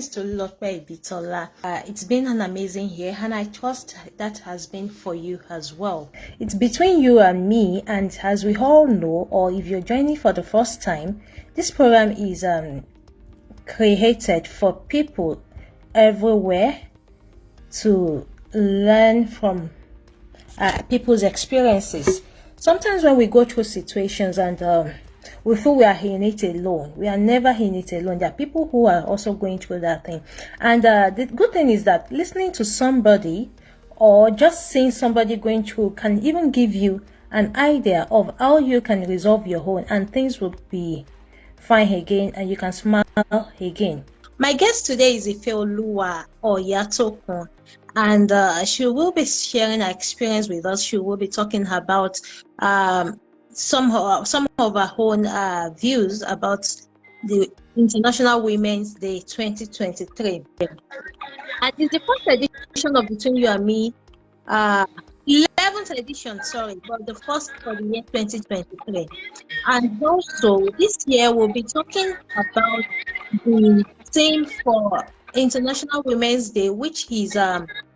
is Tolulope Ibitola. It's been an amazing year, and I trust that has been for you as well. It's between you and me, and as we all know, or if you're joining for the first time, this program is created for people everywhere to learn from people's experiences. Sometimes when we go through situations and we feel we are in it alone, we are never in it alone. There are people who are also going through that thing. And the good thing is that listening to somebody or just seeing somebody going through can even give you an idea of how you can resolve your own, and things will be fine again and you can smile again. My guest today is Ifeoluwa Oyatokun, and she will be sharing her experience with us. She will be talking about some of her own views about the International Women's Day 2023. And it's the first edition of Between You and Me, 11th edition, sorry, but the first for the year 2023. And also, this year we'll be talking about the theme for International Women's Day, which is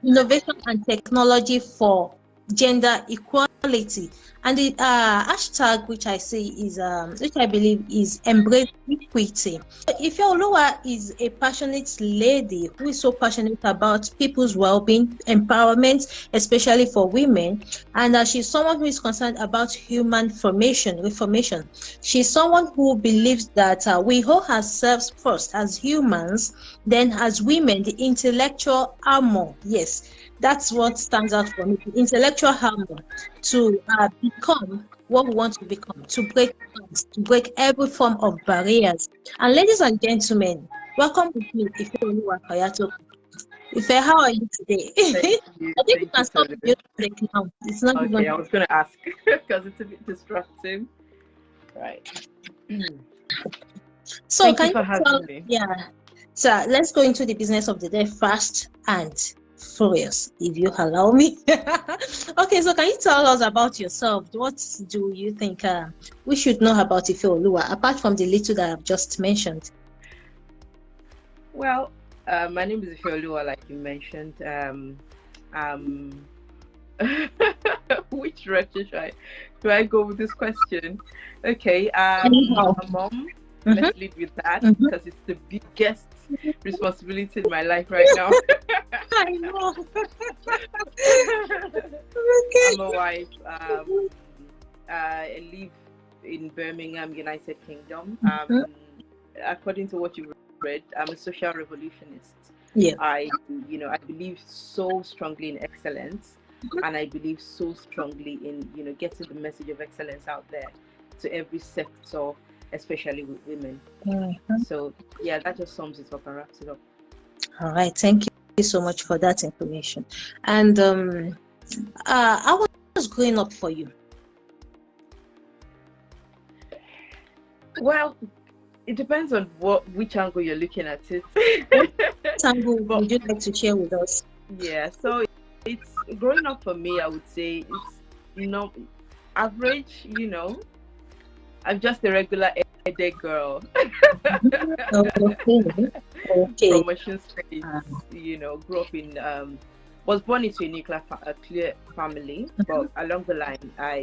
innovation and technology for gender equality. And the hashtag which I say is which I believe is embrace equity. Ifeoluwa is a passionate lady who is so passionate about people's well-being, empowerment, especially for women, and she's someone who is concerned about human reformation. She's someone who believes that we hold ourselves first as humans, then as women, the intellectual armor. Yes, that's what stands out for me, the intellectual armor to become what we want to become, to break every form of barriers. And ladies and gentlemen, welcome with me, Ifeoluwa Oyatokun. Ife, how are you today? You. I think you can stop the music now. It's not okay, I was going to ask because it's a bit distracting. Right. So Thank can you for having me. Yeah. So let's go into the business of the day fast and furious, if you allow me. Okay, so can you tell us about yourself? What do you think we should know about Ifeoluwa, apart from the little that I've just mentioned? Well, my name is Ifeoluwa, like you mentioned. Which direction do I go with this question? Okay, I'm a mom. Let's lead with that because it's the biggest responsibility in my life right now. I know. I'm a wife. I live in Birmingham, United Kingdom. According to what you read, I'm a social revolutionist. Yeah. I believe so strongly in excellence, and I believe so strongly in getting the message of excellence out there to every sector, especially with women. So yeah, that just sums it up and wraps it up. All right, thank you so much for that information. And how was growing up for you? Well, it depends on which angle you're looking at it. What angle would you like to share with us? Yeah, so it's growing up for me, I would say it's average, I'm just a regular headed girl. Okay. From Ocean State, grew up in was born into a nuclear family, but along the line I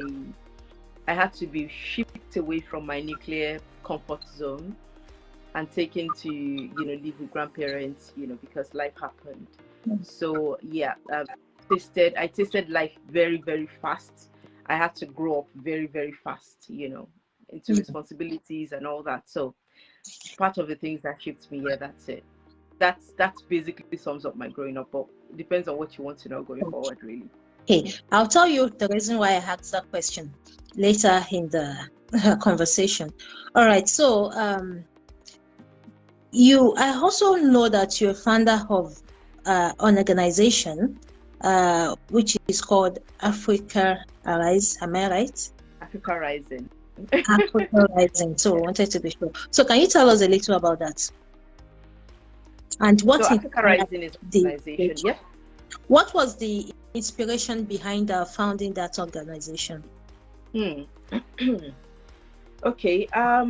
had to be shipped away from my nuclear comfort zone and taken to live with grandparents, because life happened. So yeah, I tasted life very, very fast. I had to grow up very, very fast, into responsibilities and all that. So part of the things that shaped me, that's it. That's basically sums up my growing up, but it depends on what you want to know going forward, really. Okay, I'll tell you the reason why I asked that question later in the conversation. All right, so I also know that you're a founder of an organization which is called Africa Rise. Am I right? Africa Rising. Africa Rising. So I wanted to be sure. So can you tell us a little about that? And what so Africa Rising is an organization? Yeah. What was the inspiration behind founding that organization? Okay. I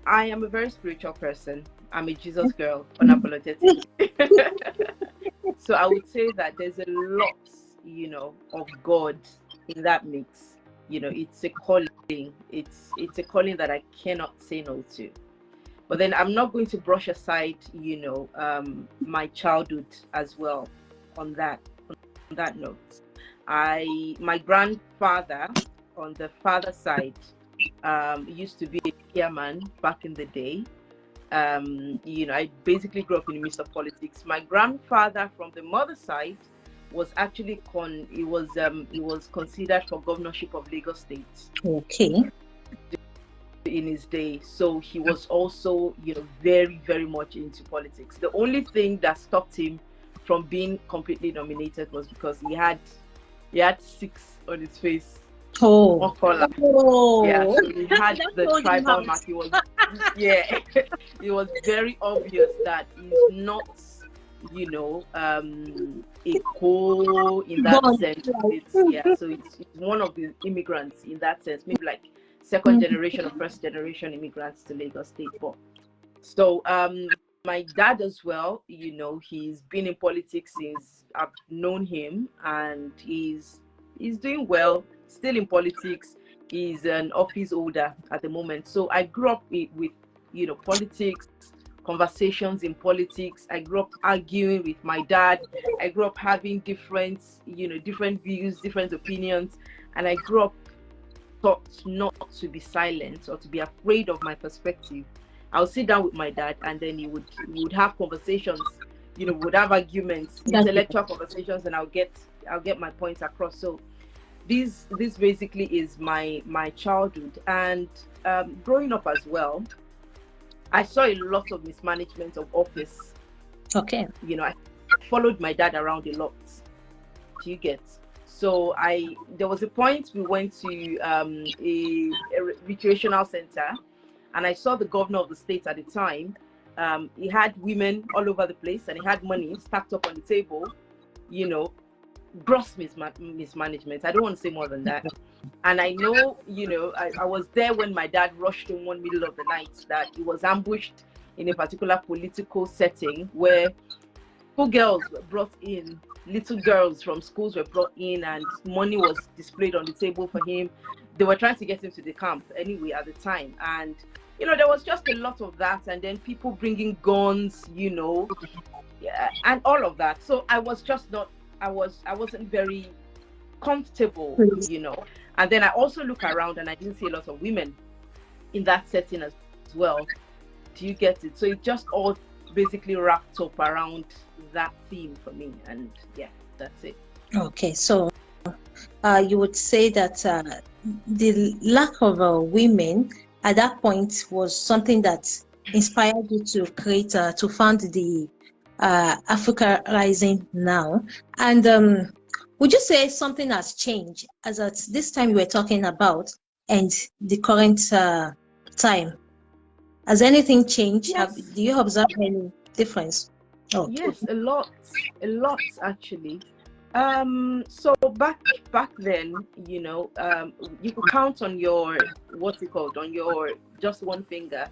am a very spiritual person. I'm a Jesus girl, unapologetic. So I would say that there's a lot, of God in that mix. It's a calling. It's a calling that I cannot say no to. But then I'm not going to brush aside, my childhood as well. On that note, my grandfather on the father side used to be a chairman back in the day. I basically grew up in the midst of politics. My grandfather from the mother side was actually he was considered for governorship of Lagos State. Okay. In his day, so he was also, very, very much into politics. The only thing that stopped him from being completely nominated was because he had 6 on his face. Oh. Yeah, so he had the tribal mark. He was, yeah, it was very obvious that he's not, equal in that sense. So it's one of the immigrants in that sense, maybe like second generation or first generation immigrants to Lagos State. So my dad as well, he's been in politics since I've known him, and he's doing well, still in politics. He's an office holder at the moment. So I grew up with politics, conversations in politics. I grew up arguing with my dad. I grew up having different views, different opinions, and I grew up taught not to be silent or to be afraid of my perspective. I'll sit down with my dad, and then we would have conversations, we would have arguments, intellectual conversations, and I'll get my points across. So this basically is my childhood. And growing up as well, I saw a lot of mismanagement of office. Okay. I followed my dad around a lot. Do you get? So there was a point we went to a recreational center, and I saw the governor of the state at the time. He had women all over the place, and he had money stacked up on the table. Gross mismanagement. I don't want to say more than that. And I know, I was there when my dad rushed in one middle of the night, that he was ambushed in a particular political setting where 2 girls were brought in. Little girls from schools were brought in, and money was displayed on the table for him. They were trying to get him to the camp anyway at the time. And, there was just a lot of that. And then people bringing guns, and all of that. So I was just not, I wasn't very comfortable, And then I also look around, and I didn't see a lot of women in that setting as well. Do you get it? So it just all basically wrapped up around that theme for me, and yeah, that's it. Okay, so you would say that the lack of women at that point was something that inspired you to create to found the Africa Rising now. And would you say something has changed as at this time you were talking about and the current time? Has anything changed? Yes. Do you observe any difference? Oh. Yes, a lot actually. So back then, you could count on your on your just one finger,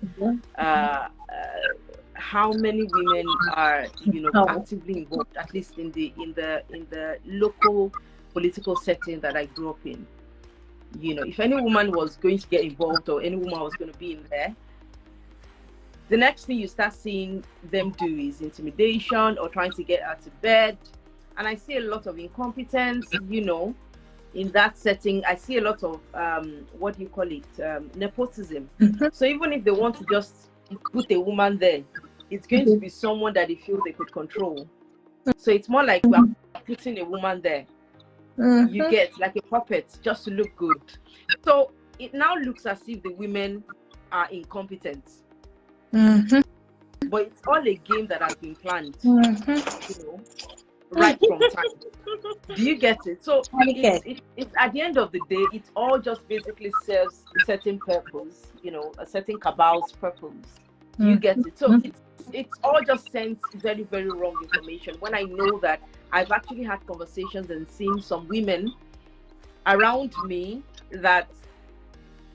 how many women are actively involved, at least in the local political setting that I grew up in. If any woman was going to get involved, or any woman was going to be in there, the next thing you start seeing them do is intimidation or trying to get out of bed. And I see a lot of incompetence, in that setting. I see a lot of, nepotism. So even if they want to just put a woman there, it's going to be someone that they feel they could control. So it's more like we're putting a woman there. You get like a puppet just to look good. So it now looks as if the women are incompetent. But it's all a game that has been planned, right from time. Do you get it? So it's at the end of the day, it all just basically serves a certain purpose, a certain cabal's purpose. Do you get it? So it's all just sends very, very wrong information, when I know that I've actually had conversations and seen some women around me that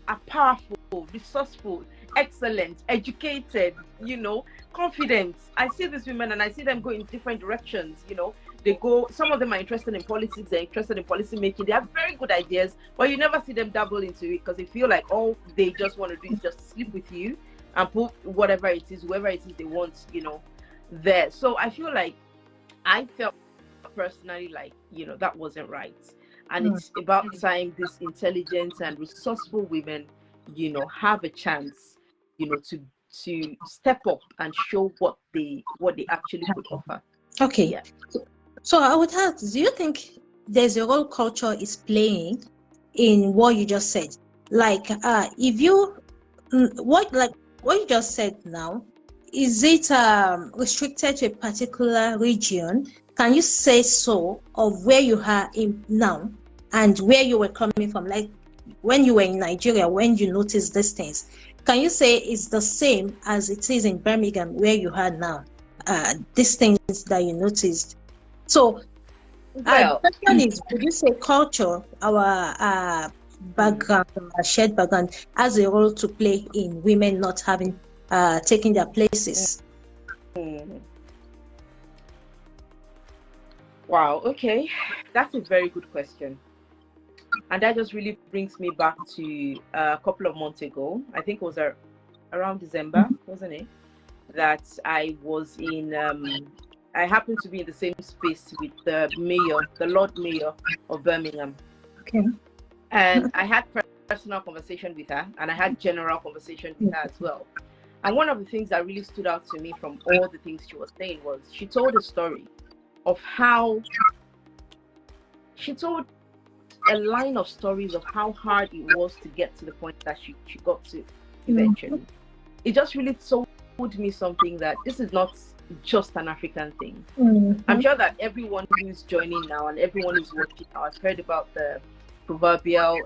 are powerful, resourceful. excellent, educated, confident. I see these women and I see them go in different directions. They go, some of them are interested in politics, they're interested in policy making, they have very good ideas, but you never see them dabble into it because they feel like all they just want to do is just sleep with you and put whatever it is, whoever it is they want, there. So I feel like I felt personally like, that wasn't right. And it's about time these intelligent and resourceful women, have a chance, to step up and show what they actually could offer. Okay. Yeah. So I would ask, do you think there's a role culture is playing in what you just said? Like, if you what you just said now, is it restricted to a particular region? Can you say so of where you are in now and where you were coming from? Like when you were in Nigeria, when you noticed these things, can you say it's the same as it is in Birmingham where you are now? These things that you noticed. So, Well, the question is, would you say culture, our background, our shared background, has a role to play in women not having taking their places? Wow, okay. That's a very good question. And that just really brings me back to a couple of months ago. I think it was around December, wasn't it? That I was in, I happened to be in the same space with the mayor, the Lord Mayor of Birmingham. Okay. And I had personal conversation with her, and I had general conversation with her as well. And one of the things that really stood out to me from all the things she was saying was she told a story of how she told a line of stories of how hard it was to get to the point that she got to eventually. It just really told me something that this is not just an African thing. I'm sure that everyone who's joining now and everyone who's watching now has heard about the proverbial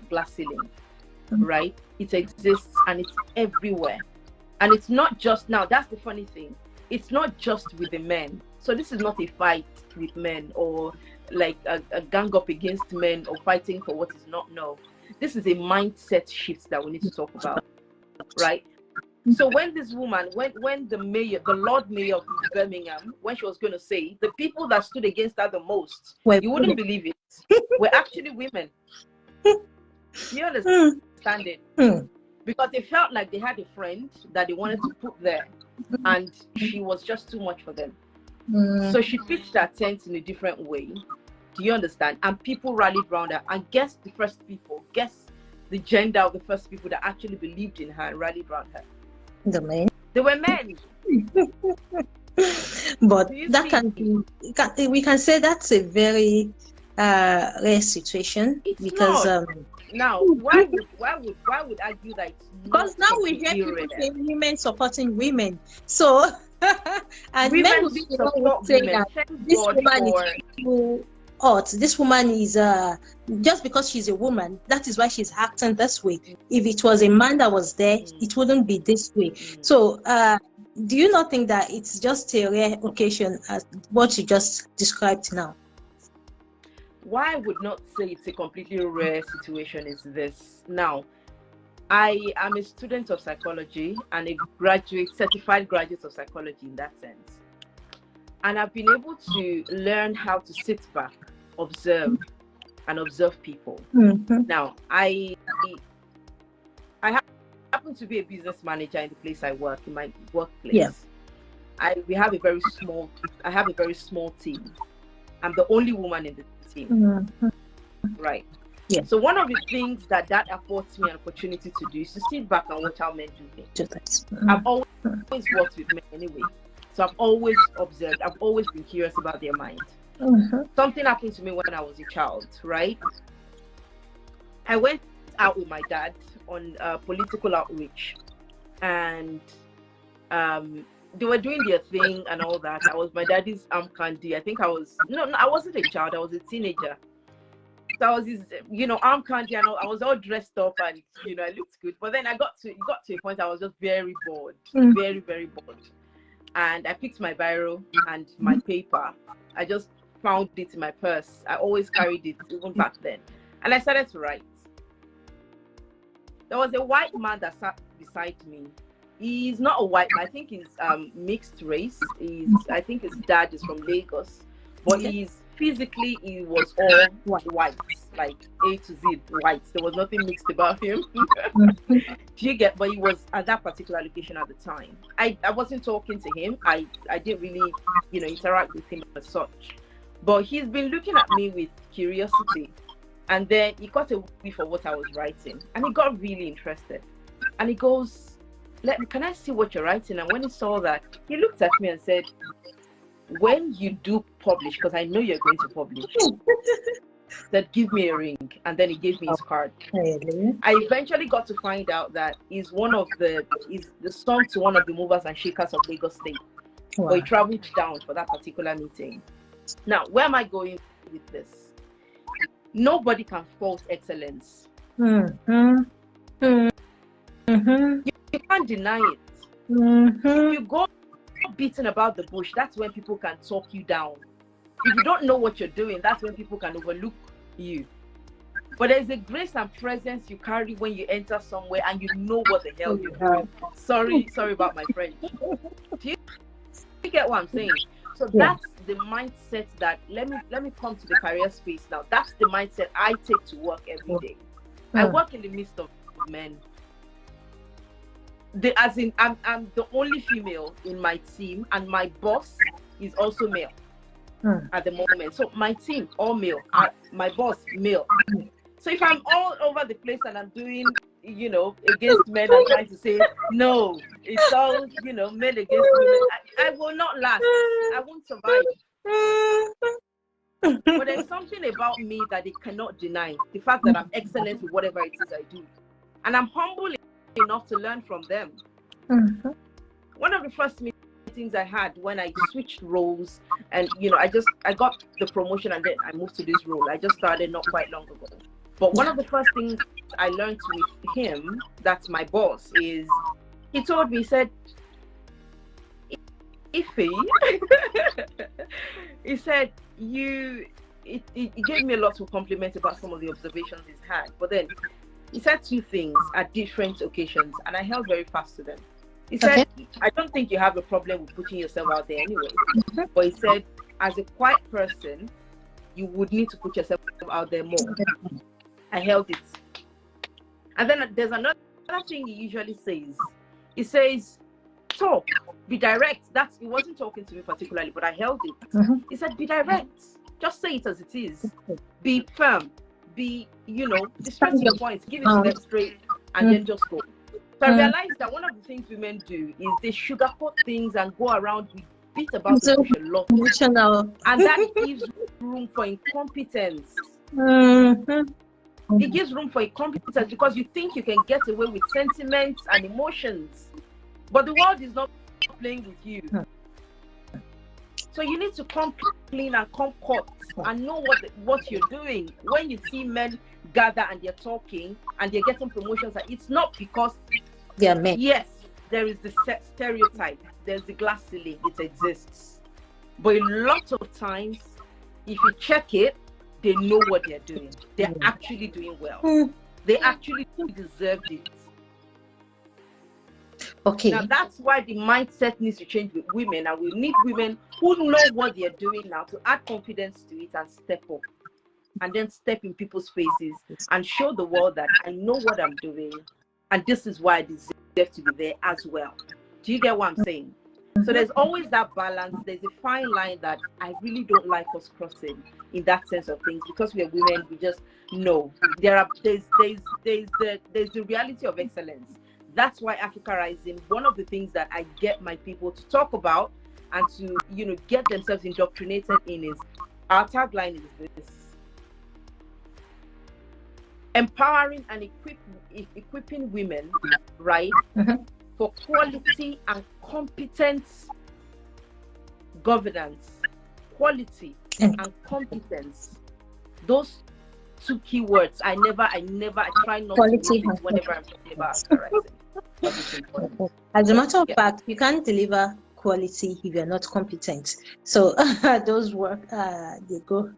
glass ceiling, right? It exists and it's everywhere. And it's not just now, that's the funny thing. It's not just with the men. So this is not a fight with men or like a gang up against men or fighting for what is not. No, this is a mindset shift that we need to talk about, right? So when this woman, when the mayor, the Lord Mayor of Birmingham, when she was going to say, the people that stood against her the most, you wouldn't believe it, were actually women. You understand it? Because they felt like they had a friend that they wanted to put there, and she was just too much for them. So she pitched her tent in a different way. Do you understand? And people rallied around her. And guess the gender of the first people that actually believed in her and rallied around her. The men. They were men. But that can be, we can say that's a very rare situation. It's because not. Now why would argue that it's because now we hear people saying women supporting women, so and women men will be the one saying that this woman is too hot, this woman is just because she's a woman, that is why she's acting this way. If it was a man that was there, it wouldn't be this way. So do you not think that it's just a rare occasion as what you just described now? Why I would not say it's a completely rare situation is this. Now, I am a student of psychology and a certified graduate of psychology in that sense. And I've been able to learn how to sit back, observe people. Now, I happen to be a business manager in the place I work, in my workplace. Yeah. I have a very small team. I'm the only woman in the team. Right. Yeah. So one of the things that affords me an opportunity to do is to sit back and watch how men do things. I've always worked with men anyway. So I've always observed, I've always been curious about their mind. Something happened to me when I was a child, right? I went out with my dad on political outreach, and they were doing their thing and all that. I was my daddy's arm candy. I think I wasn't a child, I was a teenager. So I was his, arm candy, and I was all dressed up and, I looked good. But then it got to a point I was just very bored, very, very bored. And I picked my biro and my paper. I just found it in my purse. I always carried it, even back then. And I started to write. There was a white man that sat beside me. He's not a white man. I think he's mixed race. I think his dad is from Lagos, but Okay. physically he was all white, like A to Z white. There was nothing mixed about him. Mhm. Do you get? But he was at that particular location at the time. I wasn't talking to him. I didn't really, interact with him as such. But he's been looking at me with curiosity. And then he got a whiff of what I was writing. And he got really interested. And he goes, can I see what you're writing? And when he saw that, he looked at me and said, when you do publish, because I know you're going to publish, that give me a ring. And then he gave me his card. Really? I eventually got to find out that he's the son to one of the movers and shakers of Lagos State. Wow. But he traveled down for that particular meeting. Now, where am I going with this? Nobody can fault excellence. Mm-hmm. Mm-hmm. You can't deny it. Mm-hmm. If you go beating about the bush, that's when people can talk you down. If you don't know what you're doing, that's when people can overlook you. But there's a grace and presence you carry when you enter somewhere and you know what the hell you're doing. Sorry about my French. Do you get what I'm saying? So that's the mindset that let me come to the career space now. That's the mindset I take to work every day. I work in the midst of men. I'm the only female in my team, and my boss is also male at the moment. So my team all male, my boss male. So if I'm all over the place and I'm doing, against men and trying to say no, it's all men against women, I will not last. I won't survive. But there's something about me that they cannot deny. The fact that I'm excellent with whatever it is I do. And I'm humble enough to learn from them. Mm-hmm. One of the first meetings I had when I switched roles and, I got the promotion and then I moved to this role. I just started not quite long ago. But one of the first things I learned with him, that's my boss, is he told me, he said, Ife, he said, he gave me a lot of compliments about some of the observations he's had. But then he said two things at different occasions, and I held very fast to them. He said, I don't think you have a problem with putting yourself out there anyway. But he said, as a quiet person, you would need to put yourself out there more. I held it. And then there's another thing he usually says. He says, talk, be direct. He wasn't talking to me particularly, but I held it. Mm-hmm. He said, be direct. Just say it as it is. Be firm. Be stress your points. Give it to them straight and then just go. So I realized that one of the things women do is they sugarcoat things and go around with beat about the bush a lot. And that gives room for incompetence. Mm-hmm. It gives room for incompetence because you think you can get away with sentiments and emotions. But the world is not playing with you. So you need to come clean and come cut and know what you're doing. When you see men gather and they're talking and they're getting promotions, it's not because they're men. Yes, there is the stereotype. There's the glass ceiling. It exists. But a lot of times, if you check it, they know what they're doing. They're actually doing well. They actually deserved it. Okay. Now that's why the mindset needs to change with women, and we need women who know what they're doing now to add confidence to it and step up, and then step in people's faces and show the world that I know what I'm doing, and this is why I deserve to be there as well. Do you get what I'm saying? So there's always that balance. There's a fine line that I really don't like us crossing in that sense of things, because we are women. We just know there's the reality of excellence. That's why Africa Rising, one of the things that I get my people to talk about and to get themselves indoctrinated in is our tagline is this: empowering and equipping women, right, for quality and competence governance. Quality and competence. Those two keywords. I try not to use it whenever I'm talking about Africa Rising. As a matter of fact, you can't deliver quality if you're not competent. So those work, they go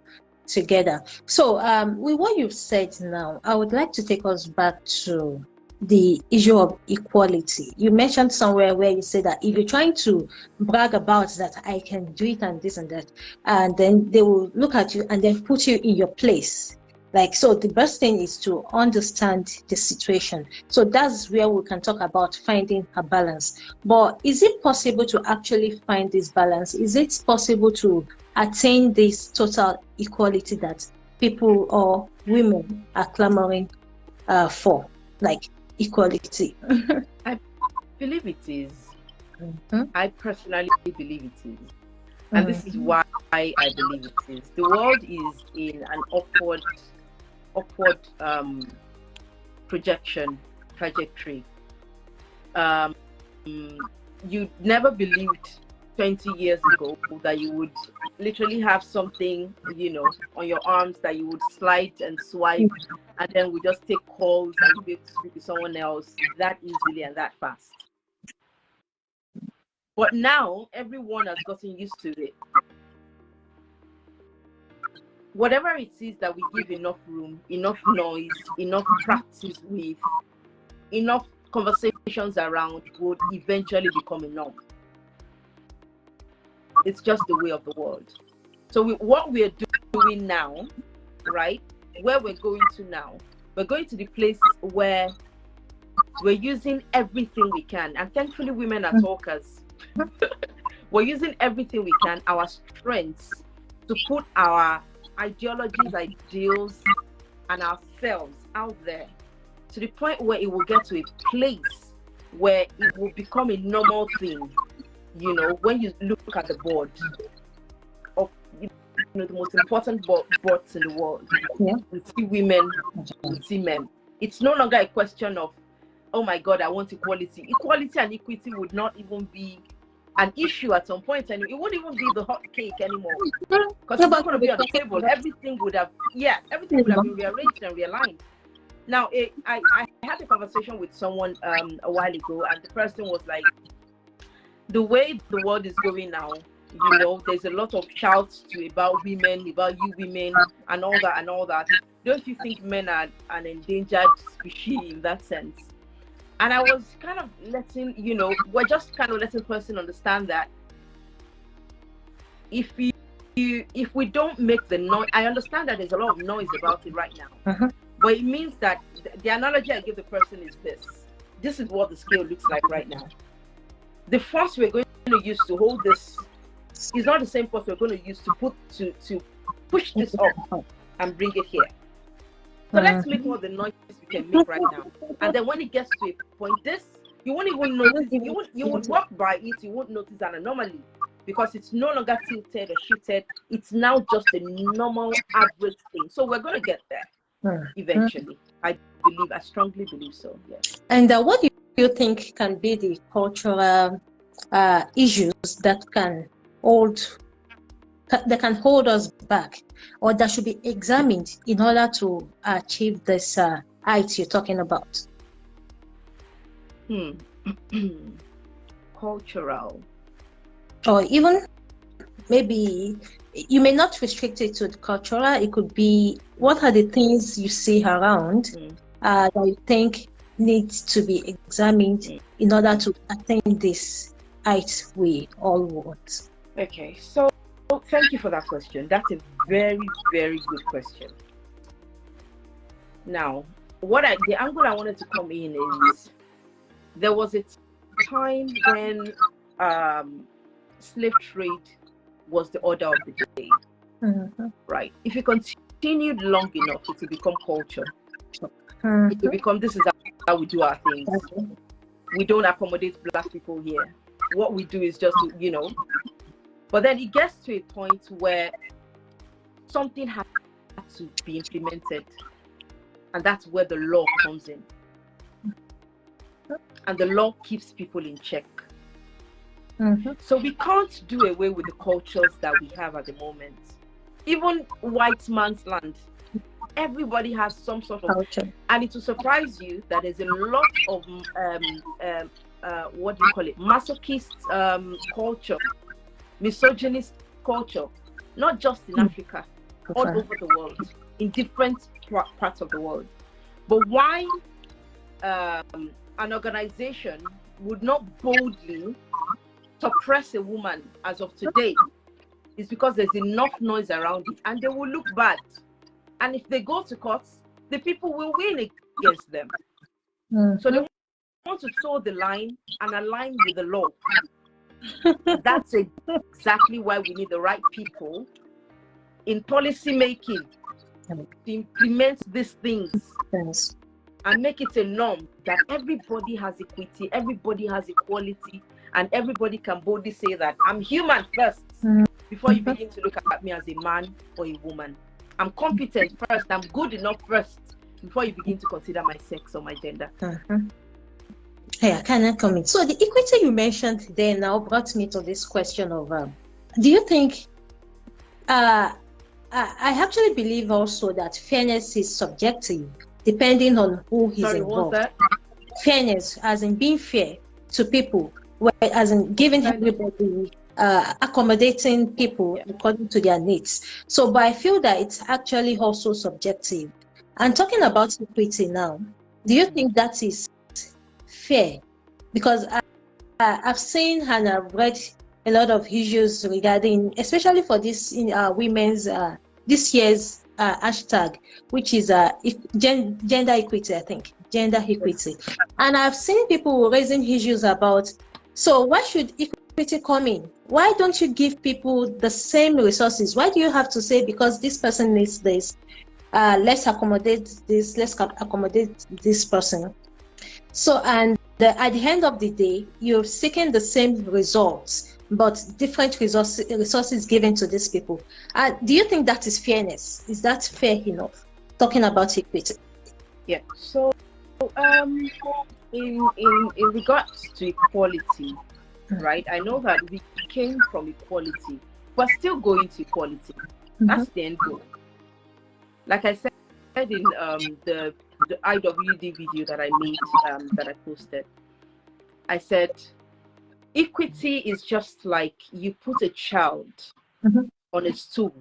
together. So with what you've said now, I would like to take us back to the issue of equality. You mentioned somewhere where you said that if you're trying to brag about that I can do it and this and that, and then they will look at you and then put you in your place. Like, so the best thing is to understand the situation. So that's where we can talk about finding a balance. But is it possible to actually find this balance? Is it possible to attain this total equality that people or women are clamoring for? Like, equality. I believe it is. Mm-hmm. I personally believe it is. And this is why I believe it is. The world is in an upward trajectory. You never believed 20 years ago that you would literally have something, on your arms that you would slide and swipe, and then we just take calls and be able to speak to someone else that easily and that fast. But now everyone has gotten used to it. Whatever it is that we give enough room, enough noise, enough practice with, enough conversations around would eventually become enough. It's just the way of the world. So what we're doing now, right, where we're going to now, we're going to the place where we're using everything we can. And thankfully, women are talkers. We're using everything we can, our strengths, to put our ideologies, ideals, and ourselves out there to the point where it will get to a place where it will become a normal thing. When you look at the board of the most important boards in the world, we see women, we see men. It's no longer a question of, oh my God, I want equality. Equality and equity would not even be an issue at some point, and it wouldn't even be the hot cake anymore. Because it's not going to be on the table. Everything would have been rearranged and realigned. Now, I had a conversation with someone a while ago, and the person was like, the way the world is going now, there's a lot of shouts about women, about you women, and all that. Don't you think men are an endangered species in that sense? And I was kind of letting, we're just kind of letting the person understand that if we don't make the noise, I understand that there's a lot of noise about it right now, but it means that the analogy I give the person is this. This is what the scale looks like right now. The force we're going to use to hold this is not the same force we're going to use to push this up and bring it here. So let's make all the noise we can make right now. And then when it gets to a point, you won't even notice. You would walk by it, you won't notice an anomaly because it's no longer tilted or shifted. It's now just a normal average thing. So we're going to get there eventually. I strongly believe so. Yes. And what do you think can be the cultural issues that can hold us back, or that should be examined in order to achieve this height you're talking about? Cultural, or even maybe you may not restrict it to the cultural. It could be, what are the things you see around that you think needs to be examined in order to attain this height we all want? Okay, so thank you for that question. That's a very, very good question. Now, the angle I wanted to come in is, there was a time when slave trade was the order of the day, right? If you continued long enough, it will become culture. It will become, this is how we do our things. We don't accommodate Black people here. What we do is just, but then it gets to a point where something has to be implemented, and that's where the law comes in. And the law keeps people in check. So we can't do away with the cultures that we have at the moment. Even white man's land, everybody has some sort of culture. And it will surprise you that there's a lot of what do you call it, masochist culture, misogynist culture, not just in Africa, all over the world, in different parts of the world. But why an organization would not boldly suppress a woman as of today, is because there's enough noise around it, and they will look bad. And if they go to court, the people will win against them. So they want to toe the line and align with the law. That's exactly why we need the right people in policy making to implement these things and make it a norm that everybody has equity, everybody has equality, and everybody can boldly say that I'm human first before you begin to look at me as a man or a woman. I'm competent first, I'm good enough first before you begin to consider my sex or my gender. Hey, I cannot comment. So the equity you mentioned there now brought me to this question of, do you think, I actually believe also that fairness is subjective, depending on who is involved. What's that? Fairness, as in being fair to people, as in giving everybody, accommodating people according to their needs. So, but I feel that it's actually also subjective. And talking about equity now, do you think that is fair? Because I've seen and I've read a lot of issues regarding, especially for this women's this year's hashtag, which is gender equity, I think, gender equity. And I've seen people raising issues about, so why should equity come in? Why don't you give people the same resources? Why do you have to say, because this person needs this, let's accommodate this, let's accommodate this person? So, and at the end of the day, you're seeking the same results, but different resources given to these people. Do you think that is fairness? Is that fair enough? Talking about equity. Yeah. So, in regards to equality, right? I know that we came from equality, but still going to equality. That's the end goal. Like I said in the IWD video that I made, that I posted, I said, equity is just like you put a child on a stool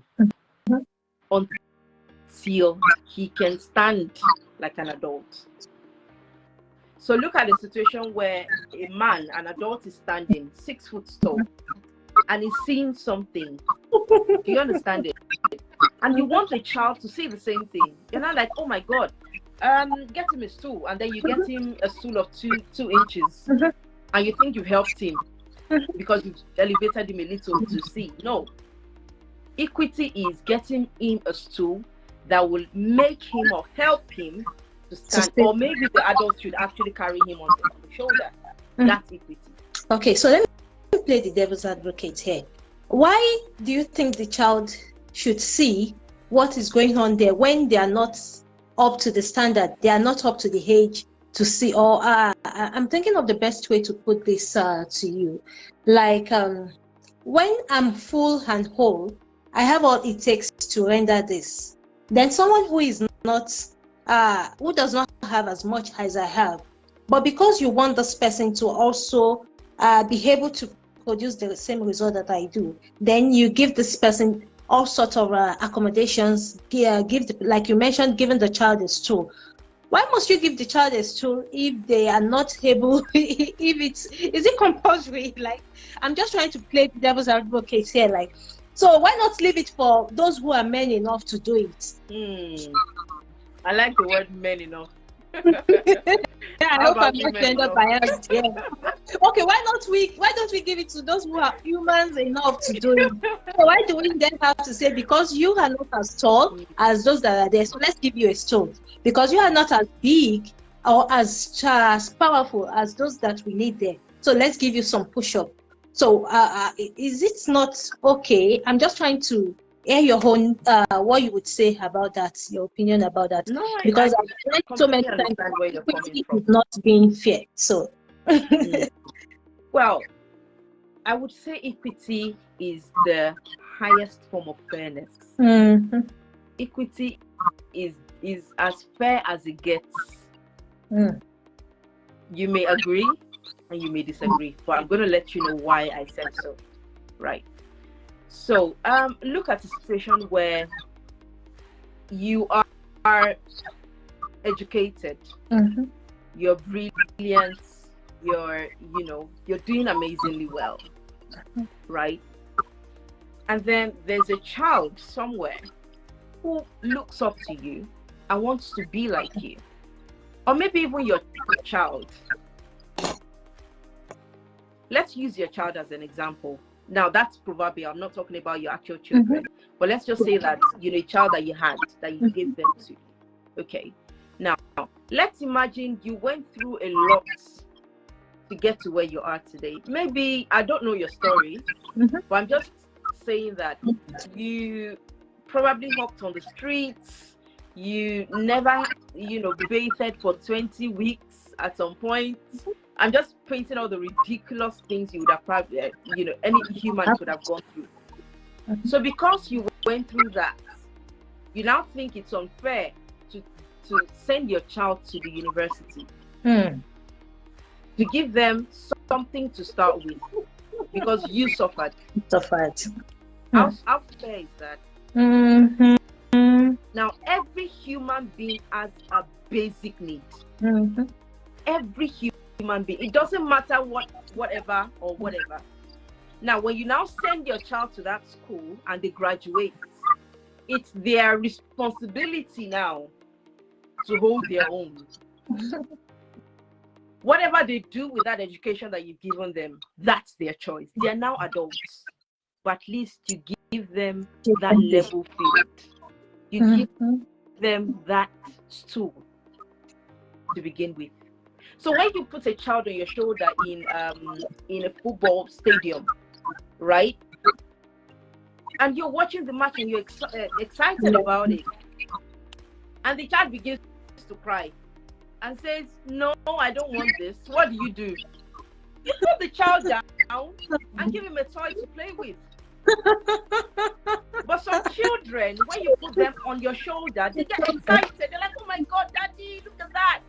until he can stand like an adult. So look at a situation where a man, an adult, is standing 6 foot tall and he's seeing something. Do you understand it? And you want a child to see the same thing. You're not like, oh my God, get him a stool, and then you get him a stool of two inches, and you think you've helped him because you've elevated him a little to see. No. Equity is getting him a stool that will make him or help him to stand, or maybe the adult should actually carry him on the shoulder. That's equity. Okay, so let me play the devil's advocate here. Why do you think the child should see what is going on there when they are not up to the standard, they are not up to the age to see? Or I'm thinking of the best way to put this to you. Like when I'm full and whole, I have all it takes to render this. Then someone who is not, who does not have as much as I have, but because you want this person to also be able to produce the same result that I do, then you give this person all sorts of accommodations, like you mentioned, giving the child a stool. Why must you give the child a stool if they are not able, is it compulsory? Like, I'm just trying to play the devil's advocate here. Like, so why not leave it for those who are men enough to do it? I like the word men enough. Yeah, I hope I'm not gender biased. Yeah. Okay, why don't we give it to those who are humans enough to do it? So why do we then have to say, because you are not as tall as those that are there, so let's give you a stone? Because you are not as big or as powerful as those that we need there, so let's give you some push-up. So is it not okay? I'm just trying to hear your own, what you would say about that, your opinion about that. No, because I've read so many times that equity is not being fair. So, well, I would say equity is the highest form of fairness. Equity is as fair as it gets. You may agree and you may disagree, but I'm going to let you know why I said so. Right. So, look at a situation where you are educated, you're brilliant, you're doing amazingly well, right? And then there's a child somewhere who looks up to you and wants to be like you. Or maybe even your child. Let's use your child as an example. Now, that's probably, I'm not talking about your actual children, but let's just say that, a child that you had, that you gave them to. Okay. Now, let's imagine you went through a lot to get to where you are today. Maybe, I don't know your story, but I'm just saying that you probably walked on the streets, you never, bathed for 20 weeks at some point. I'm just painting all the ridiculous things you would have probably, any human could have gone through. So because you went through that, you now think it's unfair to send your child to the university, to give them something to start with, because you suffered. How fair is that? Now, every human being has a basic need. Every human being. It doesn't matter whatever. Now, when you now send your child to that school and they graduate, it's their responsibility now to hold their own. Whatever they do with that education that you've given them, that's their choice. They are now adults, but at least you give them that level field. You give them that stool to begin with. So when you put a child on your shoulder in a football stadium, right? And you're watching the match and you're excited about it, and the child begins to cry and says, "No, I don't want this." What do? You put the child down and give him a toy to play with. But some children, when you put them on your shoulder, they get excited. They're like, "Oh my God, Daddy, look at that!"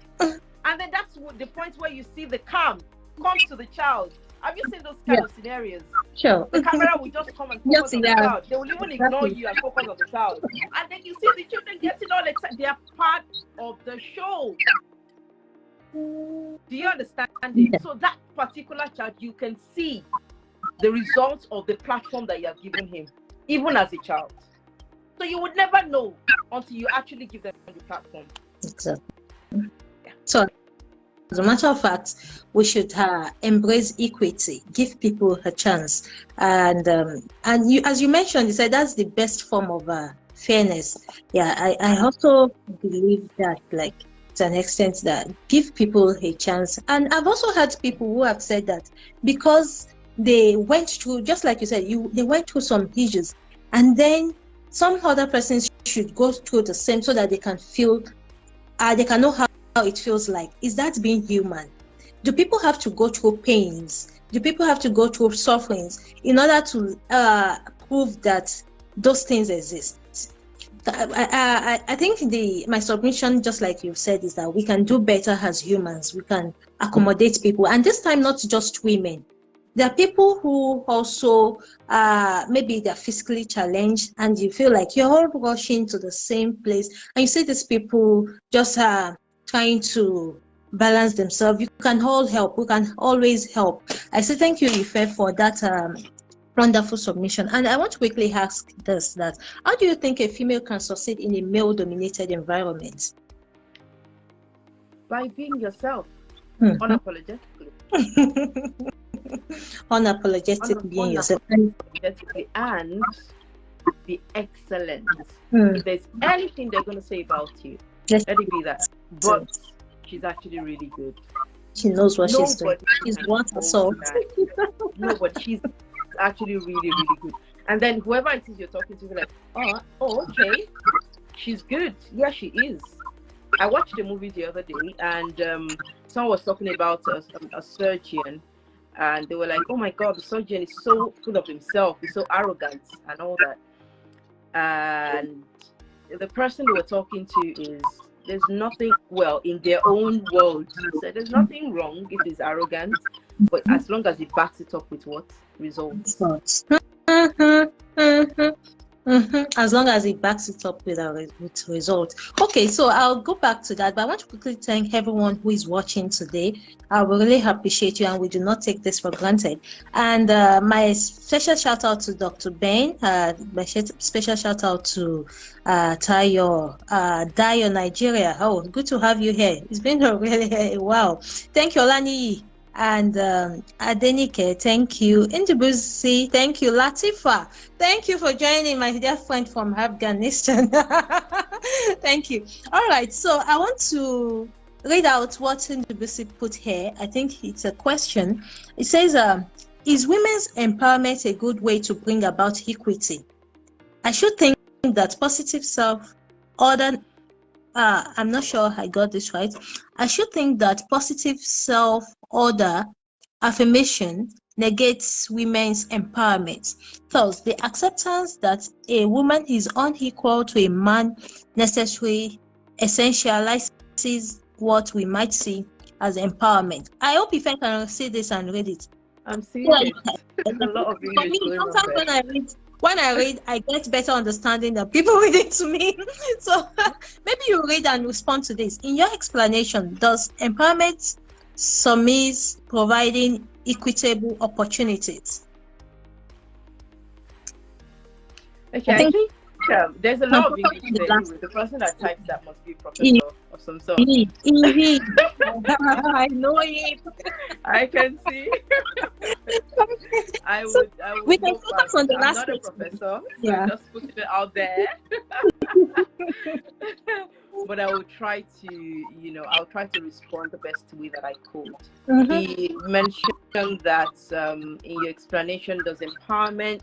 And then that's the point where you see the calm comes to the child. Have you seen those kind of scenarios? Sure. The camera will just come and focus on the child. They will even ignore you and focus on the child. And then you see the children getting all excited. They are part of the show. Do you understand it? So that particular child, you can see the results of the platform that you have given him, even as a child. So you would never know until you actually give them the platform. Exactly. So, as a matter of fact, we should embrace equity, give people a chance, and you, as you mentioned, you said that's the best form of fairness. Yeah, I also believe that, like, to an extent, that give people a chance. And I've also had people who have said that because they went through, just like you said, they went through some issues, and then some other persons should go through the same so that they can feel, they can know how it feels like. Is that being human? Do people have to go through pains? Do people have to go through sufferings in order to prove that those things exist? I think my submission, just like you've said, is that we can do better as humans. We can accommodate people, and this time not just women. There are people who also maybe they're physically challenged, and you feel like you're all rushing to the same place, and you see these people just trying to balance themselves. You can all help. We can always help. I say thank you, Ife, for that wonderful submission. And I want to quickly ask this: that how do you think a female can succeed in a male-dominated environment? By being yourself, unapologetically. Unapologetic being yourself, and be excellent. If there's anything they're going to say about you, let it be that. But she's actually really good. She knows what she's doing. She's worth her salt. No, but she's actually really, really good. And then whoever it is you're talking to, be like, oh, okay, she's good. Yeah, she is. I watched the movie the other day, and someone was talking about a surgeon, and they were like, "Oh my God, the surgeon is so full of himself. He's so arrogant and all that." And the person they were talking to is, there's nothing, well, in their own world, so there's nothing wrong if he's arrogant, but as long as he backs it up with what? Results. As long as it backs it up with with results. Okay, so I'll go back to that, but I want to quickly thank everyone who is watching today. I will really appreciate you, and we do not take this for granted. And my special shout out to Dr. Ben. My special shout out to Tayo, Dayo, Nigeria. Oh, good to have you here. It's been a really wow. Thank you, Olani. And Adenike, thank you. Indibusi, thank you. Latifa, thank you for joining, my dear friend from Afghanistan. Thank you. All right, so I want to read out what Indibusi put here. I think it's a question. It says, is women's empowerment a good way to bring about equity? I should think that positive self-order, I'm not sure I got this right. I should think that positive self-order affirmation negates women's empowerment. Thus, the acceptance that a woman is unequal to a man necessarily essentializes what we might see as empowerment. I hope if I can see this and read it. I'm seeing it. There's a lot of English going on sometimes there. when I read, I get better understanding than people read it to me. So maybe you read and respond to this. In your explanation, does empowerment summaries providing equitable opportunities? Okay, I think there's a lot of English there. The person that types that must be a professor of some sort. I know it. I can see. I would we can focus on the I'm last not a question. professor, so Yeah. just putting it out there. But I will try to, I'll try to respond the best way that I could. He mentioned that in your explanation, does empowerment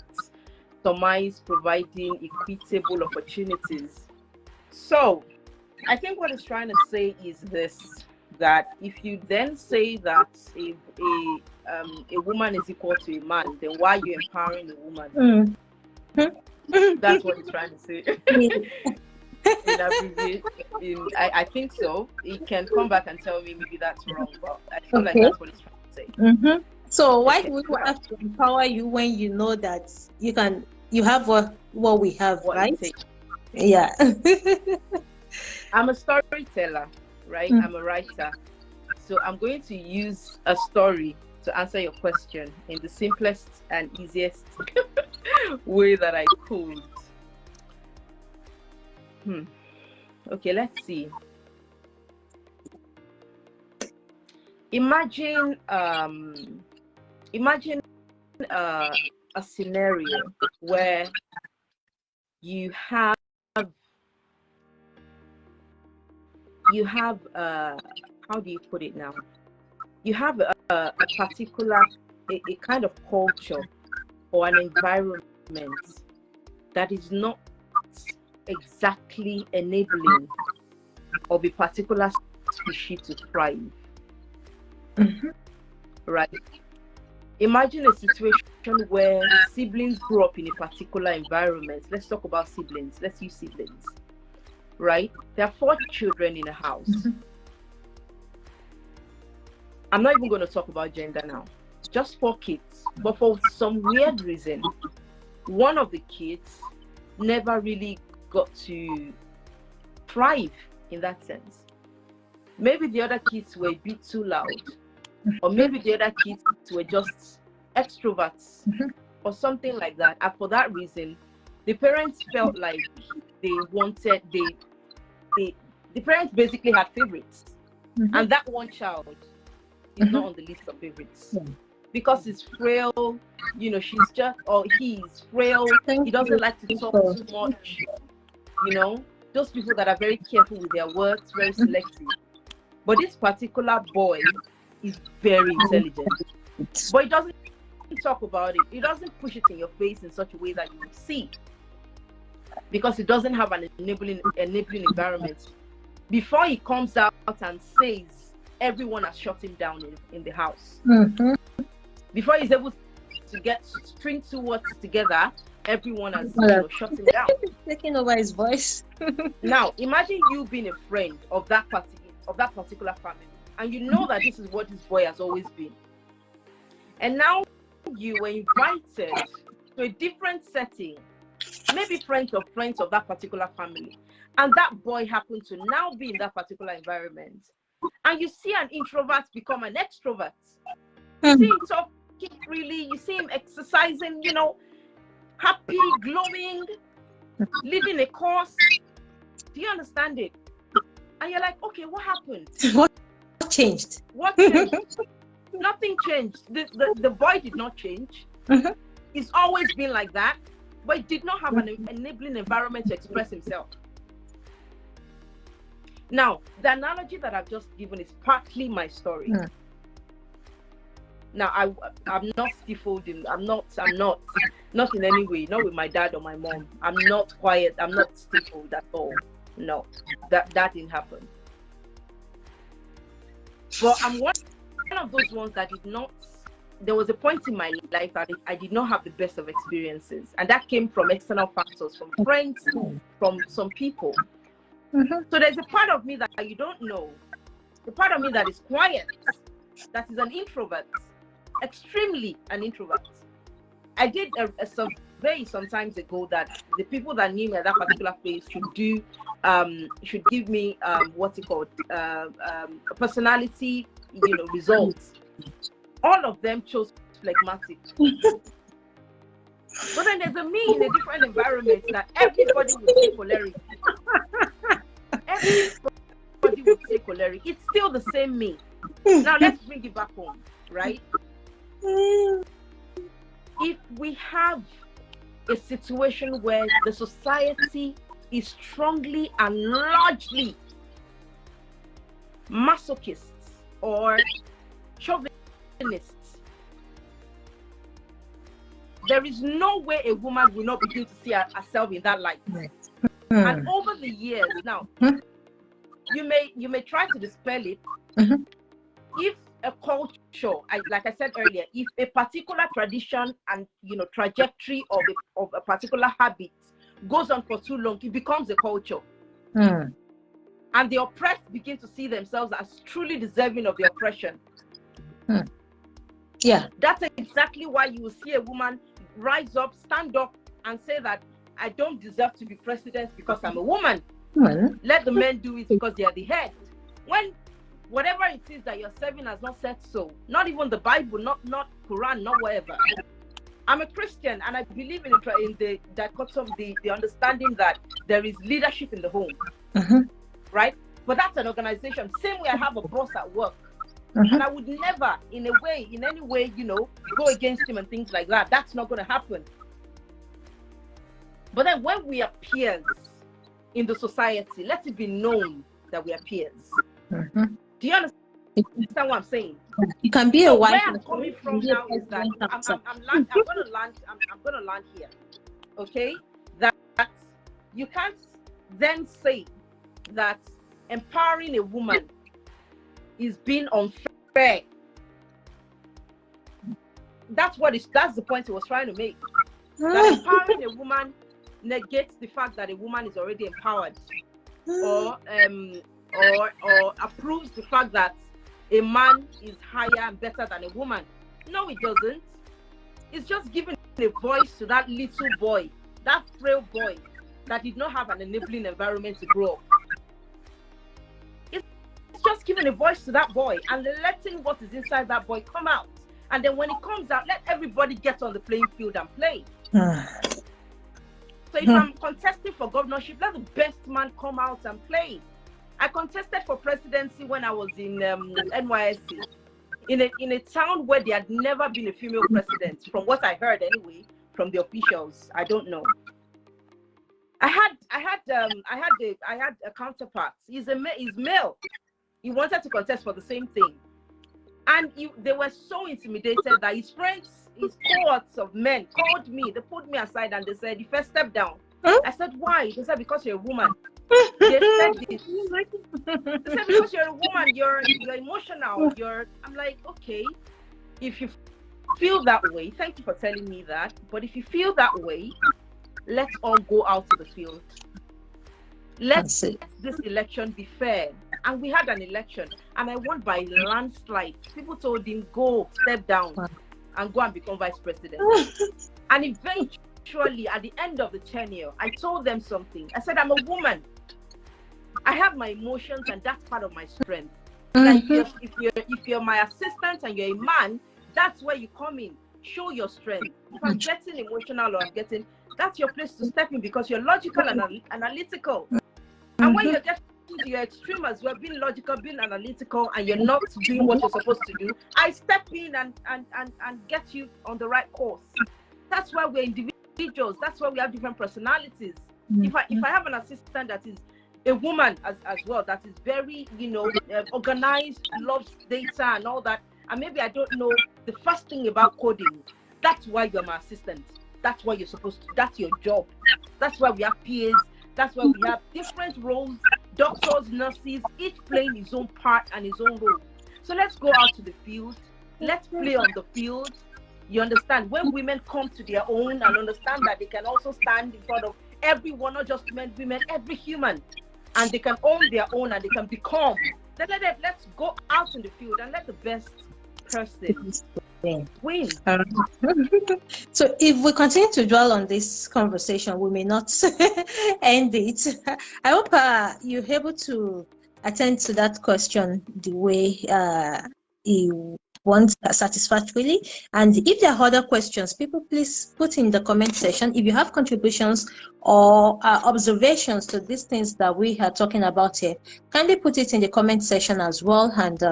surmise providing equitable opportunities? So I think what he's trying to say is this, that if you then say that a woman is equal to a man, then why are you empowering a woman? That's what he's trying to say. I think so. He can come back and tell me maybe that's wrong, but I feel like that's what he's trying to say. So why would we have to empower you when you know that you have what we have, right? Yeah. I'm a storyteller, right? I'm a writer. So I'm going to use a story to answer your question in the simplest and easiest way that I could. Okay, let's see. Imagine a scenario where you have how do you put it now? You have a particular a kind of culture or an environment that is not exactly enabling of a particular species to thrive. Right? Imagine a situation where siblings grew up in a particular environment. Let's talk about siblings. Let's use siblings. Right? There are 4 children in a house. I'm not even going to talk about gender now. Just 4 kids. But for some weird reason, one of the kids never really got to thrive in that sense. Maybe the other kids were a bit too loud, or maybe the other kids were just extroverts or something like that. And for that reason, the parents felt like they wanted the parents basically had favorites, and that one child is not on the list of favorites because he's frail. She's just, or he's frail. He doesn't like to talk too much. Those people that are very careful with their words, very selective. But this particular boy is very intelligent, but he doesn't talk about it. He doesn't push it in your face in such a way that you will see, because he doesn't have an enabling environment. Before he comes out and says, everyone has shut him down in the house. Before he's able to string 2 words together, everyone has shut him down. Taking over his voice. Now, imagine you being a friend of that particular family, and you know that this is what this boy has always been. And now you were invited to a different setting maybe friends of that particular family. And that boy happened to now be in that particular environment. And you see an introvert become an extrovert. You see him talking freely, you see him exercising, you know, happy, glowing, living a course. Do you understand it? And you're like, okay, what happened? What changed? What changed? Nothing changed. The boy did not change. He's always been like that, but he did not have an enabling environment to express himself. Now, the analogy that I've just given is partly my story. Now, I'm not stifled him. I'm not in any way, not with my dad or my mom. I'm not quiet. I'm not stifled at all. No, that didn't happen. But I'm one of those ones that did not. There was a point in my life that I did not have the best of experiences, and that came from external factors, from friends, from some people. So there's a part of me that you don't know, the part of me that is quiet, that is an introvert, extremely an introvert. I did a survey some time ago that the people that knew me at that particular place should give me what's it called, personality, you know, results. All of them chose phlegmatic. But then there's a me in a different environment that everybody would say choleric. Everybody would say choleric. It's still the same me. Now let's bring it back home, right? If we have a situation where the society is strongly and largely masochists or chauvinists, there is no way a woman will not begin to see herself in that light. And over the years, now you may try to dispel it. If a culture, like I said earlier, if a particular tradition and, you know, trajectory of a particular habit goes on for too long, it becomes a culture. And the oppressed begin to see themselves as truly deserving of the oppression. Yeah. That's exactly why you will see a woman rise up, stand up, and say that I don't deserve to be president because I'm a woman. Let the men do it because they are the head. When whatever it is that you're serving has not said so, not even the Bible, not Quran, not whatever. I'm a Christian and I believe in the dichotomy, the understanding that there is leadership in the home, right? But that's an organization. Same way I have a boss at work. And I would never, in any way, you know, go against him and things like that. That's not going to happen. But then when we are peers in the society, let it be known that we are peers. Do you understand what I'm saying? You can be a wife. Where I'm coming from now is that I'm going to land here. Okay? That you can't then say that empowering a woman is being unfair. That's the point he was trying to make. That empowering a woman negates the fact that a woman is already empowered, or approves the fact that a man is higher and better than a woman. No, it doesn't. It's just giving a voice to that little boy, that frail boy that did not have an enabling environment to grow up. Just giving a voice to that boy and letting what is inside that boy come out. And then when it comes out, let everybody get on the playing field and play. So if I'm contesting for governorship, let the best man come out and play. I contested for presidency when I was in NYSC, in a town where there had never been a female president, from what I heard anyway, from the officials. I don't know. I had a counterpart. He's male. He wanted to contest for the same thing, and they were so intimidated that his friends, his cohorts of men called me. They put me aside and they said, "You first step down." I said, "Why?" They said, "Because you're a woman." They said this. They said, "Because you're a woman, you're emotional. I'm like, okay, if you feel that way, thank you for telling me that. But if you feel that way, let's all go out to the field. Let this election be fair." And we had an election, and I won by landslide. People told him, "Go, step down, and go and become vice president." And eventually, eventually, at the end of the tenure, I told them something. I said, I'm a woman. I have my emotions, and that's part of my strength. Like if you're my assistant and you're a man, that's where you come in. Show your strength. If I'm getting emotional or that's your place to step in, because you're logical and analytical. And when you're getting to your extreme as well, being logical, being analytical, and you're not doing what you're supposed to do, I step in and get you on the right course. That's why we're individuals. That's why we have different personalities. If I have an assistant that is a woman as well, that is very, organized, loves data and all that, and maybe I don't know the first thing about coding, that's why you're my assistant. That's what you're supposed to, that's your job. That's why we have PAs. That's why we have different roles, doctors, nurses, each playing his own part and his own role. So let's go out to the field. Let's play on the field. You understand? When women come to their own and understand that they can also stand in front of everyone, not just men, women, every human, and they can own their own and they can become. Let's go out in the field and let the best person win. So if we continue to dwell on this conversation, we may not end it. I hope you're able to attend to that question the way you want, satisfactorily. And if there are other questions, people please put in the comment section. If you have contributions or observations to these things that we are talking about here, kindly put it in the comment section as well, and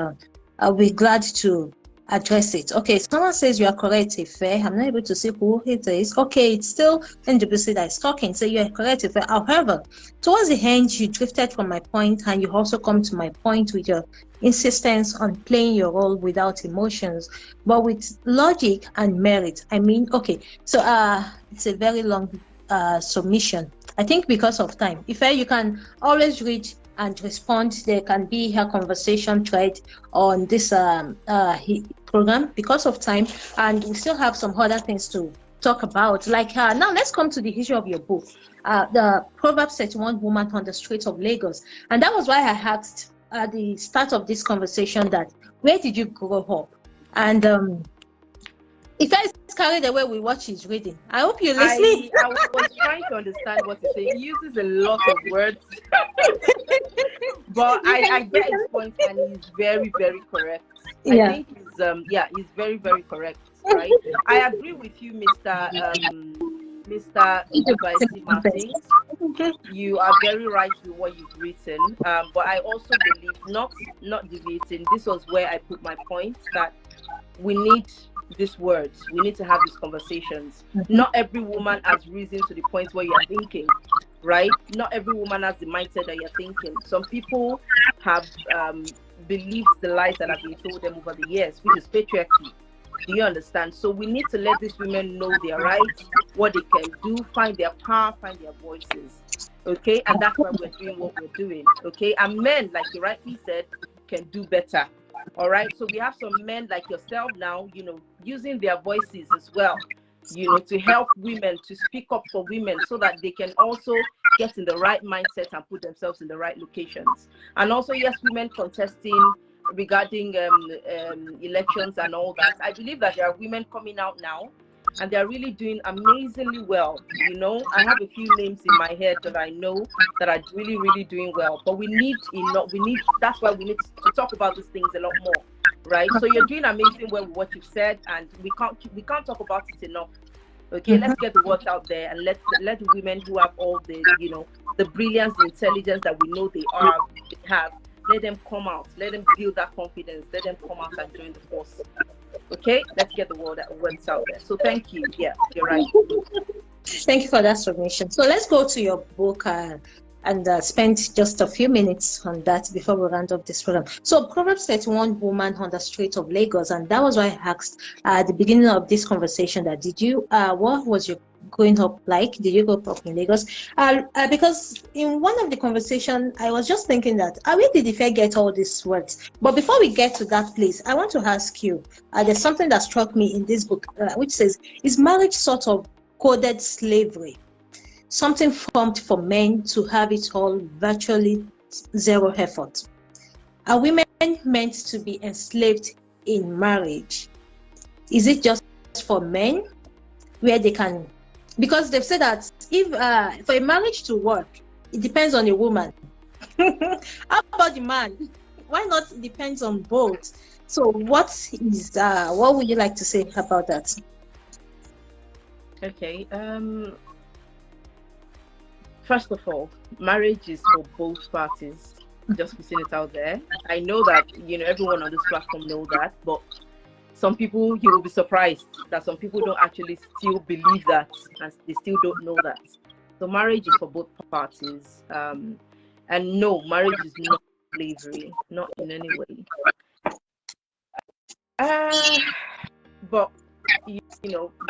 I'll be glad to address it. Okay, someone says you are correct, Ife. I'm not able to see who it is. Okay, it's still NWC that is talking. So you are correct, Ife. However, towards the end, you drifted from my point, and you also come to my point with your insistence on playing your role without emotions, but with logic and merit. I mean, okay, so it's a very long submission. I think because of time, Ife, you can always read and respond. There can be a conversation thread on this program because of time, and we still have some other things to talk about. Like now, let's come to the issue of your book, the Proverbs 31 Woman on the Streets of Lagos. And that was why I asked at the start of this conversation that where did you grow up? And if I carried away with what she's reading, I hope you're listening. I was trying to understand what he's saying. He uses a lot of words, but I get his point, and he's very, very correct. Yeah. I think he's very, very correct. Right? I agree with you, Mr. Martin. You are very right with what you've written. But I also believe, not deviating, this was where I put my point, that we need these words. We need to have these conversations. Not every woman has reason to the point where you're thinking, right? Not every woman has the mindset that you're thinking. Some people have believed the lies that have been told them over the years, which is patriarchy. Do you understand? So we need to let these women know their rights, what they can do, find their power, find their voices. Okay? And that's why we're doing what we're doing. Okay? And men, like you rightly said, can do better. All right? So we have some men like yourself now, using their voices as well, to help women, to speak up for women so that they can also get in the right mindset and put themselves in the right locations. And also, yes, women contesting regarding elections and all that. I believe that there are women coming out now, and they're really doing amazingly well. I have a few names in my head that I know that are really, really doing well. But that's why we need to talk about these things a lot more, right? So you're doing amazing well with what you've said, and we can't talk about it enough. Okay, let's get the words out there, and let the women who have all the the brilliance, the intelligence that we know they have. Let them come out. Let them build that confidence. Let them come out and join the force. Okay, let's get the words out there. So thank you. Yeah, you're right. Thank you for that submission. So let's go to your book and spend just a few minutes on that before we round up this program. So Proverbs 31 Woman on the Street of Lagos, and that was why I asked at the beginning of this conversation that what was your growing up like? Did you grow up in Lagos? Because in one of the conversation, I was just thinking that where did Ife get all these words? But before we get to that place, I want to ask you, there's something that struck me in this book, which says, is marriage sort of coded slavery? Something formed for men to have it all, virtually zero effort. Are women meant to be enslaved in marriage? Is it just for men, where they can because they've said that if for a marriage to work, it depends on a woman. How about the man? Why not? It depends on both. So what would you like to say about that? Okay. First of all, marriage is for both parties. Just putting it out there. I know that everyone on this platform know that, but some people, you will be surprised that some people don't actually still believe that, and they still don't know that. So marriage is for both parties. And no, marriage is not slavery, not in any way. But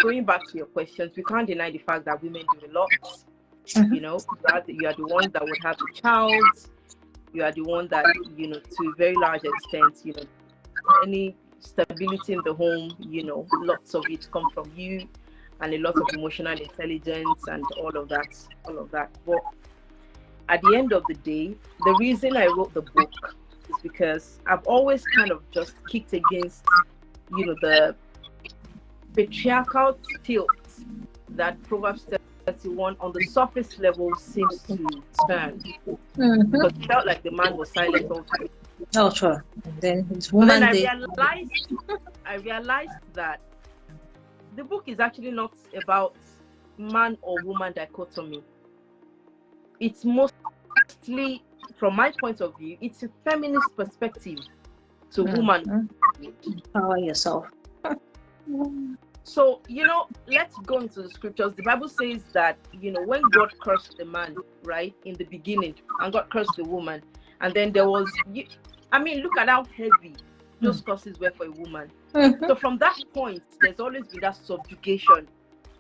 going back to your questions, we can't deny the fact that women do a lot. You are the one that would have a child. You are the one that, to a very large extent, any stability in the home, lots of it come from you, and a lot of emotional intelligence and all of that. But at the end of the day, the reason I wrote the book is because I've always kind of just kicked against, the patriarchal tilt that Proverbs 31 on the surface level seems to turn. Because it felt like the man was silent all the time. Oh, sure. And then it's woman. Then I realized that the book is actually not about man or woman dichotomy. It's mostly, from my point of view, it's a feminist perspective to woman. Empower yourself. So, let's go into the scriptures. The Bible says that, when God cursed the man, right, in the beginning, and God cursed the woman, and then there was, look at how heavy those curses were for a woman. So from that point, there's always been that subjugation,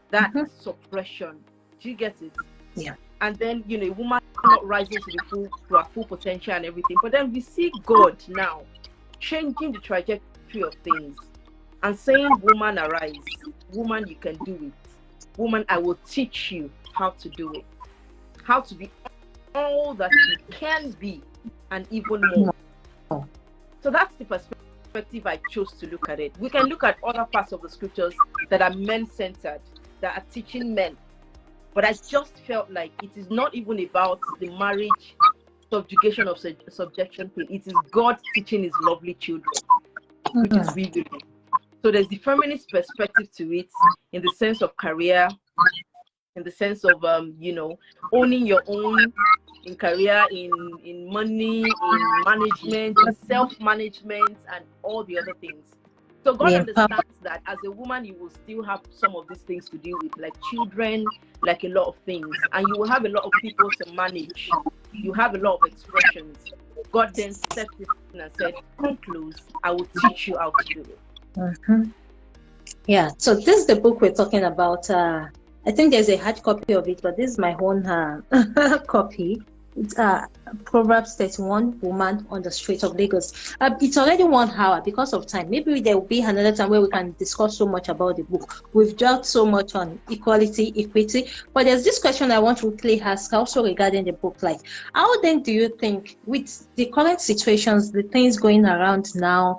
that suppression. Do you get it? Yeah. And then, a woman not rising to her full potential and everything. But then we see God now changing the trajectory of things and saying, woman, arise. Woman, you can do it. Woman, I will teach you how to do it. How to be all that you can be and even more. So that's the perspective I chose to look at it. We can look at other parts of the scriptures that are men-centered, that are teaching men. But I just felt like it is not even about the marriage subjugation of subjection thing. It is God teaching his lovely children, which is really. So there's the feminist perspective to it, in the sense of career, in the sense of owning your own in career, in money, in management, in self-management, and all the other things. So God understands that as a woman, you will still have some of these things to deal with, like children, like a lot of things, and you will have a lot of people to manage. You have a lot of expressions. God then stepped in and said, come close, I will teach you how to do it. Yeah, so this is the book we're talking about. I think there's a hard copy of it, but this is my own copy. It's Proverbs 31, Woman on the Streets of Lagos. It's already 1 hour because of time. Maybe there will be another time where we can discuss so much about the book. We've talked so much on equality, equity, but there's this question I want to quickly ask also regarding the book. Like, how then do you think, with the current situations, the things going around now,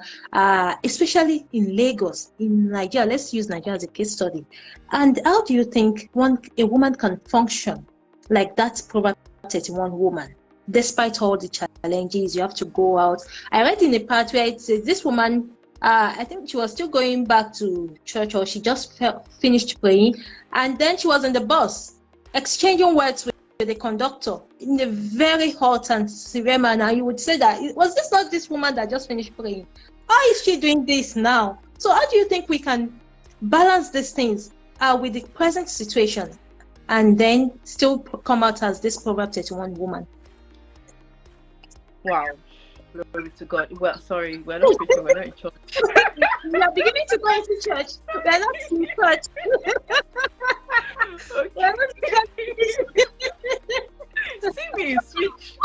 especially in Lagos, in Nigeria, let's use Nigeria as a case study, and how do you think a woman can function like that Proverbs 31 woman, despite all the challenges? You have to go out. I read in a part where it says this woman, I think she was still going back to church, or she just finished praying, and then she was in the bus exchanging words with the conductor in a very hot and severe manner. You would say that, was this not this woman that just finished praying? Why is she doing this now? So how do you think we can balance these things with the present situation and then still come out as this Proverbs 31 woman? Wow. Glory to God. Well, sorry, we're not preaching, we're not in church. We are beginning to go into church. We are not in church. See me switch.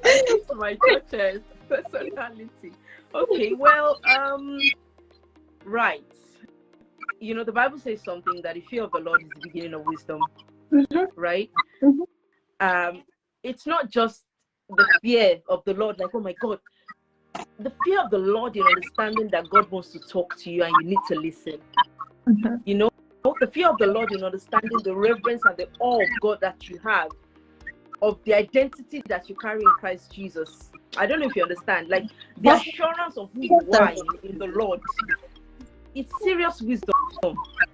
It's my church's personality. Okay, well, right. The Bible says something, that the fear of the Lord is the beginning of wisdom, right? It's not just the fear of the Lord, like, oh my God. The fear of the Lord in understanding that God wants to talk to you and you need to listen. the fear of the Lord in understanding the reverence and the awe of God that you have, of the identity that you carry in Christ Jesus. I don't know if you understand. Like the assurance of who you are in the Lord. It's serious wisdom.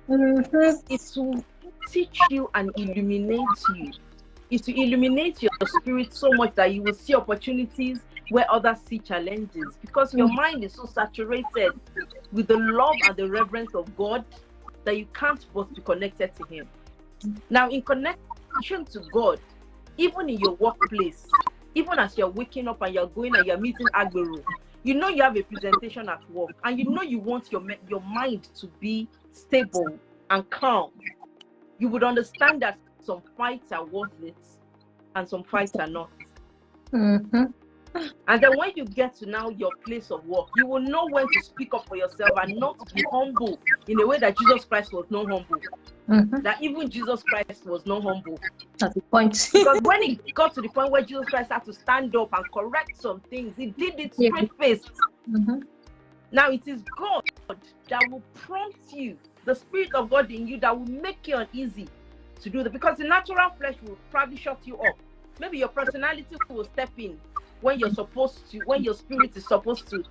It will teach you and illuminate you. It will illuminate your spirit so much that you will see opportunities where others see challenges, because your mind is so saturated with the love and the reverence of God that you can't but be connected to Him. Now, in connection to God, even in your workplace, even as you're waking up and you're going and you're meeting Agbero, you know you have a presentation at work, and you know you want your mind to be stable and calm. You would understand that some fights are worth it and some fights are not. And then when you get to now your place of work, you will know when to speak up for yourself and not be humble in a way that Jesus Christ was not humble. That even Jesus Christ was not humble. That's the point. Because when it got to the point where Jesus Christ had to stand up and correct some things, he did it straight-faced. Now it is God that will prompt you, the Spirit of God in you, that will make you uneasy to do that. Because the natural flesh will probably shut you up. Maybe your personality will step in when you're supposed to, when your spirit is supposed to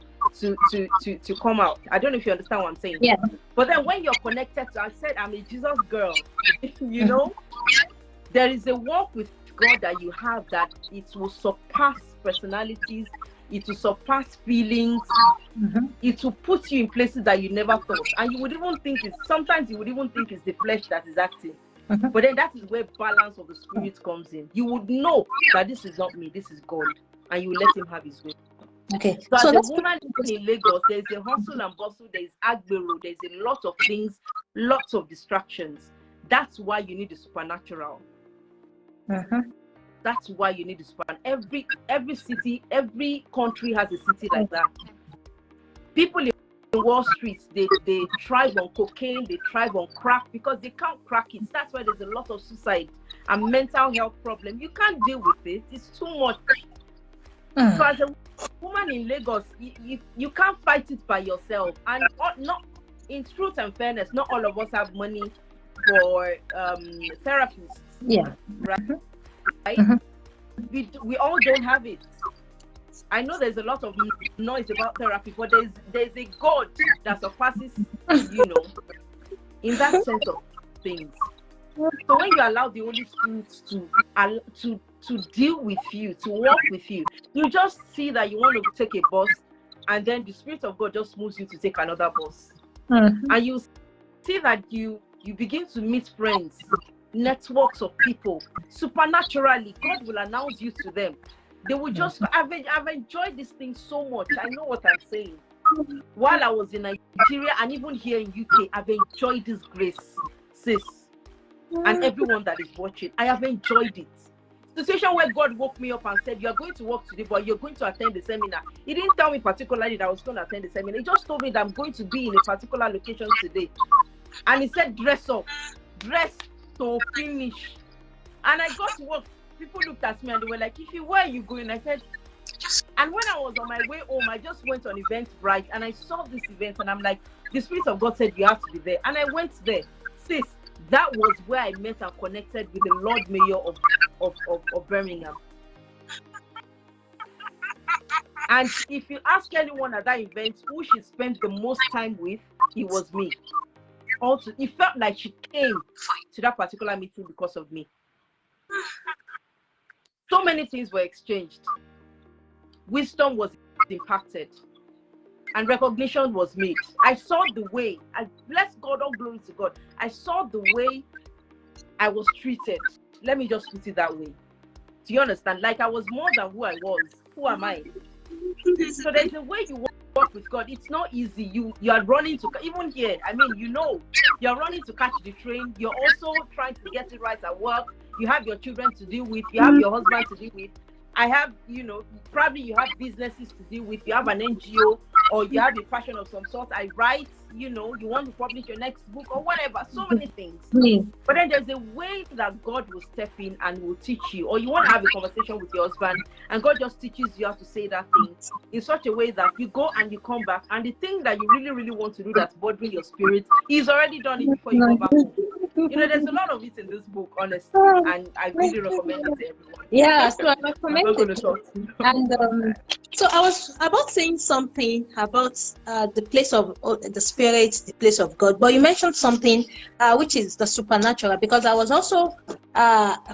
come out. I don't know if you understand what I'm saying. Yeah. But then when you're connected to, I said, I'm a Jesus girl, you know, there is a walk with God that you have that it will surpass personalities, it will surpass feelings, it will put you in places that you never thought. And you would even think sometimes you would even think it's the flesh that is acting. But then that is where balance of the spirit comes in. You would know that this is not me, this is God. And you let Him have His way. Okay. So as a woman living in Lagos, there's a hustle and bustle, there's Agbero, there's a lot of things, lots of distractions. That's why you need the supernatural. That's why you need the supernatural. Every city, every country has a city like that. People in Wall Street, they thrive on cocaine, they thrive on crack because they can't crack it. That's why there's a lot of suicide and mental health problem. You can't deal with it. It's too much. So as a woman in Lagos, you can't fight it by yourself. And not, in truth and fairness, not all of us have money for therapists. Yeah. Right? We all don't have it. I know there's a lot of noise about therapy, but there's a God that surpasses, you know, in that sense of things. So when you allow the Holy Spirit to deal with you, to walk with you, you just see that you want to take a bus, and then the Spirit of God just moves you to take another bus. And you see that you begin to meet friends, networks of people. Supernaturally, God will announce you to them. They will just, I've enjoyed this thing so much. I know what I'm saying. While I was in Nigeria and even here in UK, I've enjoyed this grace, sis. And everyone that is watching, I have enjoyed it. The situation where God woke me up and said, you're going to work today, but you're going to attend the seminar. He didn't tell me particularly that I was going to attend the seminar. He just told me that I'm going to be in a particular location today. And he said, dress up, dress to finish. And I got to work. People looked at me and they were like, where are you going? I said, and when I was on my way home, I just went on Eventbrite and I saw this event and I'm like, the Spirit of God said you have to be there. And I went there. Sis, that was where I met and connected with the Lord Mayor of Birmingham. And if you ask anyone at that event who she spent the most time with, it was me. Also, it felt like she came to that particular meeting because of me. So many things were exchanged. Wisdom was impacted. And recognition was made. I saw the way, I bless God, all glory to God. I saw the way I was treated. Let me just put it that way. Do you understand? Like I was more than who I was. Who am I? So there's a way you work with God. It's not easy. You are running to, even here, I mean, you know, you're running to catch the train. You're also trying to get it right at work. You have your children to deal with. You have your husband to deal with. I have, you know, probably you have businesses to deal with. You have an NGO. or you have a passion of some sort. I write, you want to publish your next book or whatever. So many things. But then there's a way that God will step in and will teach you. Or you want to have a conversation with your husband and God just teaches you how to say that thing in such a way that you go and you come back and the thing that you really, really want to do that's bothering your spirit, He's already done it before you go back home. There's a lot of it in this book, honestly, and I really recommend it to everyone. Yeah, so I recommend it. And so I was about saying something about the place of the spirit, the place of God, but you mentioned something which is the supernatural, because I was also,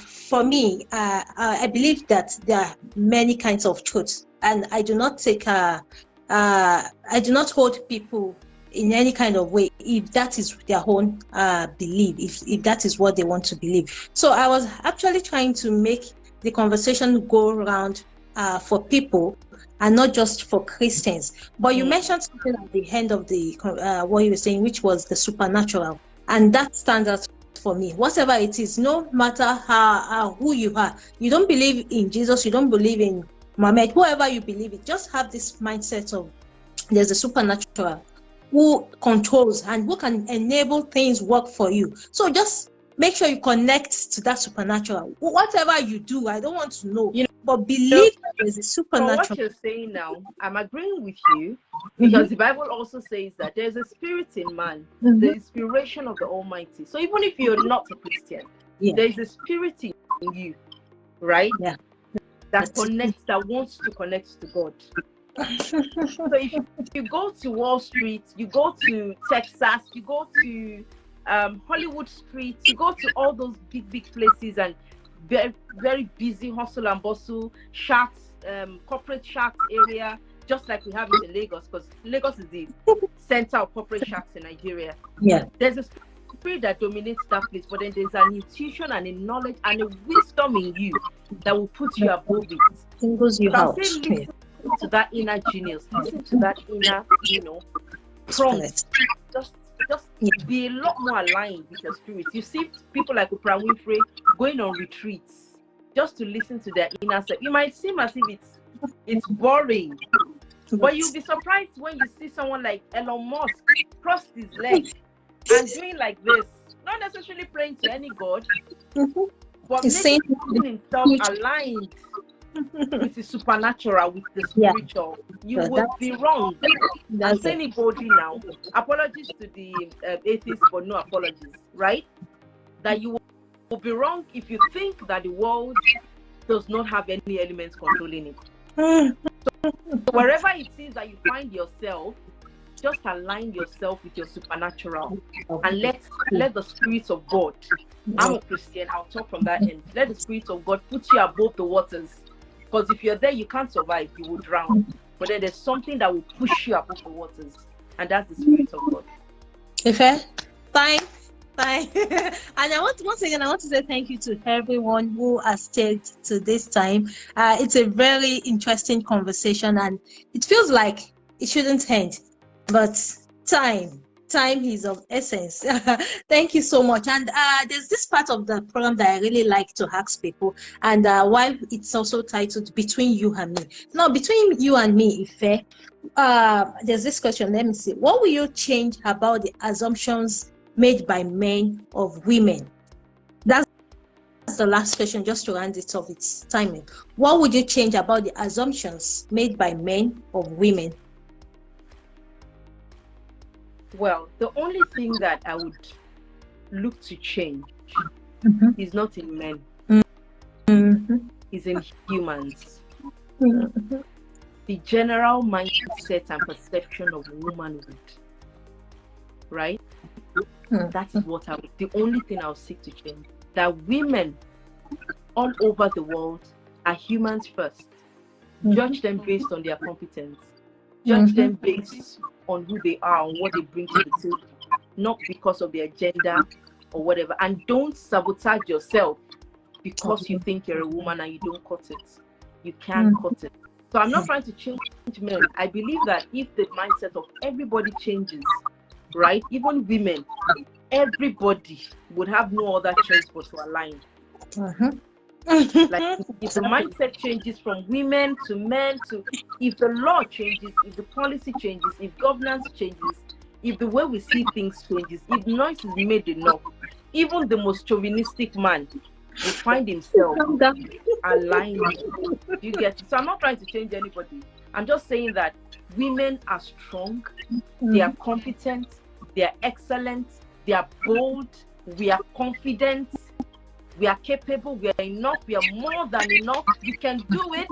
for me, I believe that there are many kinds of truths, and I do not take, I do not hold people in any kind of way if that is their own belief, if that is what they want to believe. So I was actually trying to make the conversation go around for people and not just for Christians. But you mentioned something at the end of the what you were saying, which was the supernatural, and that stands out for me. Whatever it is, no matter how who you are, you don't believe in Jesus, you don't believe in Muhammad, whoever you believe in, just have this mindset of there's a supernatural who controls and who can enable things work for you. So just make sure you connect to that supernatural. Whatever you do, I don't want to know, but believe that there's a supernatural. From what you're saying now, I'm agreeing with you, because the Bible also says that there's a spirit in man, the inspiration of the Almighty. So even if you're not a Christian, there's a spirit in you, right? Yeah. That connects, that wants to connect to God. So if you go to Wall Street, you go to Texas, you go to Hollywood Street, you go to all those big places and very, very busy hustle and bustle, sharks, corporate sharks area, just like we have it in Lagos, because Lagos is the center of corporate sharks in Nigeria. Yeah. There's a spirit that dominates that place, but then there's an intuition and a knowledge and a wisdom in you that will put you above it. Singles you out. To that inner genius, listen to that inner, prompt. Just be a lot more aligned with your spirit. You see people like Oprah Winfrey going on retreats just to listen to their inner self. You might seem as if it's boring, but you'll be surprised when you see someone like Elon Musk cross his legs and doing like this, not necessarily praying to any god, but making himself aligned with the supernatural, with the spiritual. You would be wrong. I'm saying it boldly now. Apologies to the atheists, but no apologies, right? That you will be wrong if you think that the world does not have any elements controlling it. So wherever it is that you find yourself, just align yourself with your supernatural and let the Spirit of God. I'm a Christian, I'll talk from that end. Let the Spirit of God put you above the waters. Because if you're there, you can't survive, you will drown. But then there's something that will push you above the waters, and that's the Spirit of God. Okay, fine. And I want to say thank you to everyone who has stayed to this time. It's a very interesting conversation, and it feels like it shouldn't end, but time is of essence. Thank you so much. And there's this part of the program that I really like to ask people, and while it's also titled Between You and Me. Now, between you and me, Ife, there's this question. Let me see. What will you change about the assumptions made by men of women? That's the last question, just to round it off. It's timing. What would you change about the assumptions made by men of women? Well, the only thing that I would look to change is not in men, is in humans. The general mindset and perception of womanhood, right? That is what the only thing I'll seek to change. That women all over the world are humans first. Judge them based on their competence. Judge them based on who they are and what they bring to the table, not because of their gender or whatever. And don't sabotage yourself because you think you're a woman and you don't cut it. You can't cut it. So I'm not trying to change men. I believe that if the mindset of everybody changes, right, even women, everybody would have no other choice but to align. Like, if the mindset changes from women to men, to if the law changes, if the policy changes, if governance changes, if the way we see things changes, if noise is made enough, even the most chauvinistic man will find himself aligning. You get it? So I'm not trying to change anybody. I'm just saying that women are strong, they are competent, they are excellent, they are bold, we are confident, we are capable, we are enough, we are more than enough, we can do it,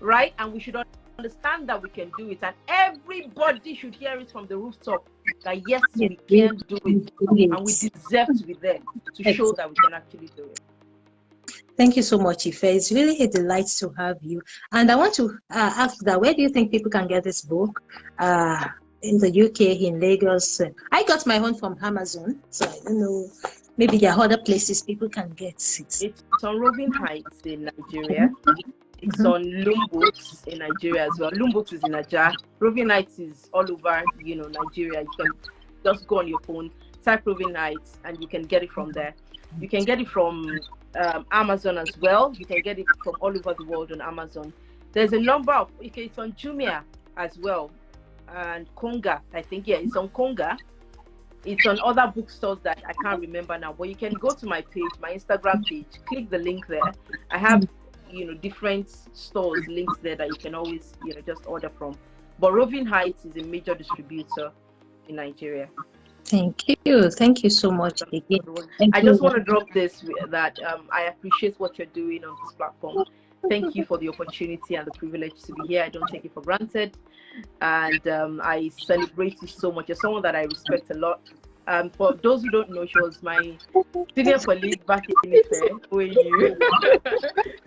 right? And we should understand that we can do it, and everybody should hear it from the rooftop that yes, we can do it, and we deserve to be there to show that we can actually do it. Thank you so much, Ife. It's really a delight to have you. And I want to ask that, where do you think people can get this book? In the UK, in Lagos. I got my own from Amazon, so I don't know. Maybe there are other places people can get it. It's on Roving Heights in Nigeria. It's on Loom in Nigeria as well. Loom is in Nigeria. Roving Heights is all over, Nigeria. You can just go on your phone, type Roving Heights, and you can get it from there. You can get it from Amazon as well. You can get it from all over the world on Amazon. There's a number of, it's on Jumia as well, and Konga, I think. Yeah, it's on Konga. It's on other bookstores that I can't remember now, but you can go to my page, my Instagram page, click the link there. I have, different stores links there that you can always, just order from. But Roving Heights is a major distributor in Nigeria. Thank you so much again. I just want to drop this, that I appreciate what you're doing on this platform. Thank you for the opportunity and the privilege to be here. I don't take it for granted, and I celebrate you so much. You're someone that I respect a lot. For those who don't know, she was my senior colleague back in Ife, OAU.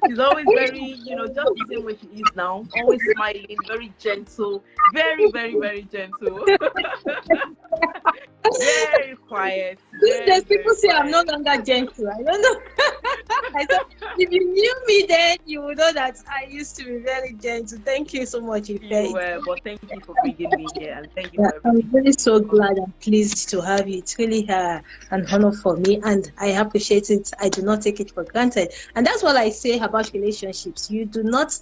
She's always very, just the same way she is now, always smiling, very gentle, very, very, very gentle. Very quiet. There's people say I'm no longer gentle. I don't know. I thought if you knew me then, you would know that I used to be very gentle. Thank you so much, Ife. You were, but thank you for bringing me here, and thank you for everything. I'm really so glad and pleased to have you. It's really an honor for me, and I appreciate it. I do not take it for granted, and that's what I say about relationships. You do not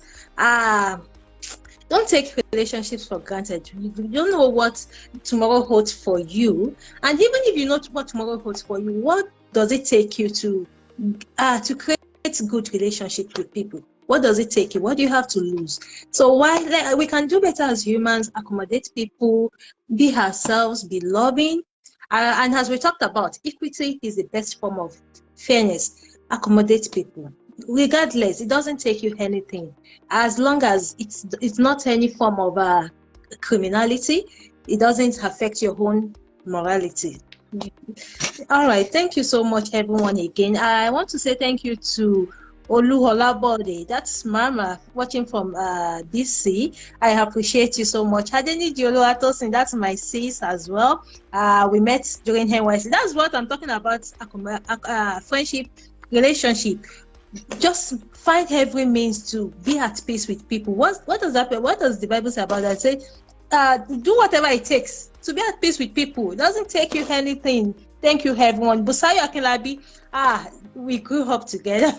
don't take relationships for granted. You don't know what tomorrow holds for you, and even if you know what tomorrow holds for you, what does it take you to create good relationships with people? What does it take you? What do you have to lose? So while we can do better as humans, accommodate people, be ourselves, be loving, and as we talked about, equity is the best form of fairness. Accommodate people. Regardless, it doesn't take you anything, as long as it's not any form of criminality. It doesn't affect your own morality. All right, thank you so much, everyone. Again, I want to say thank you to Oluholabode, that's Mama watching from BC. I appreciate you so much. Hadeni Atosin, that's my sis as well. We met during NYC. That's what I'm talking about. Friendship, relationship. Just find every means to be at peace with people. What does that? What does the Bible say about that? Say, do whatever it takes to be at peace with people. It doesn't take you anything. Thank you, everyone. Busayo Akinlabi, we grew up together.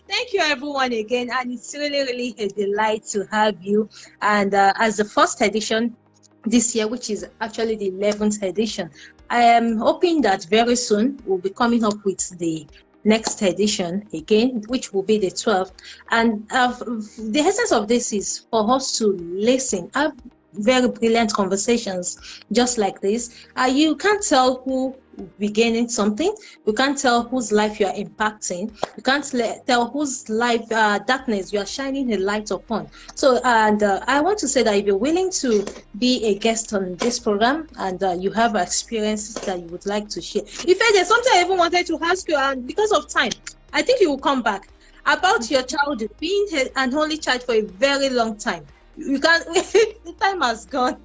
Thank you, everyone, again. And it's really, really a delight to have you. And as the first edition this year, which is actually the 11th edition, I am hoping that very soon we'll be coming up with the next edition again, which will be the 12th. And the essence of this is for us to listen, have very brilliant conversations just like this. You can't tell who will be gaining something. You can't tell whose life you are impacting. You can't tell whose life darkness you are shining a light upon. So, and I want to say that if you're willing to be a guest on this program and you have experiences that you would like to share, if there's something I even wanted to ask you, and because of time, I think you will come back, about your childhood, being an only child for a very long time. You can't, the time has gone.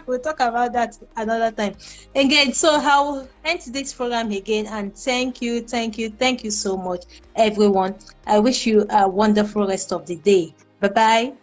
We'll talk about that another time. Again, so I'll end this program again, and thank you so much, everyone. I wish you a wonderful rest of the day. Bye-bye.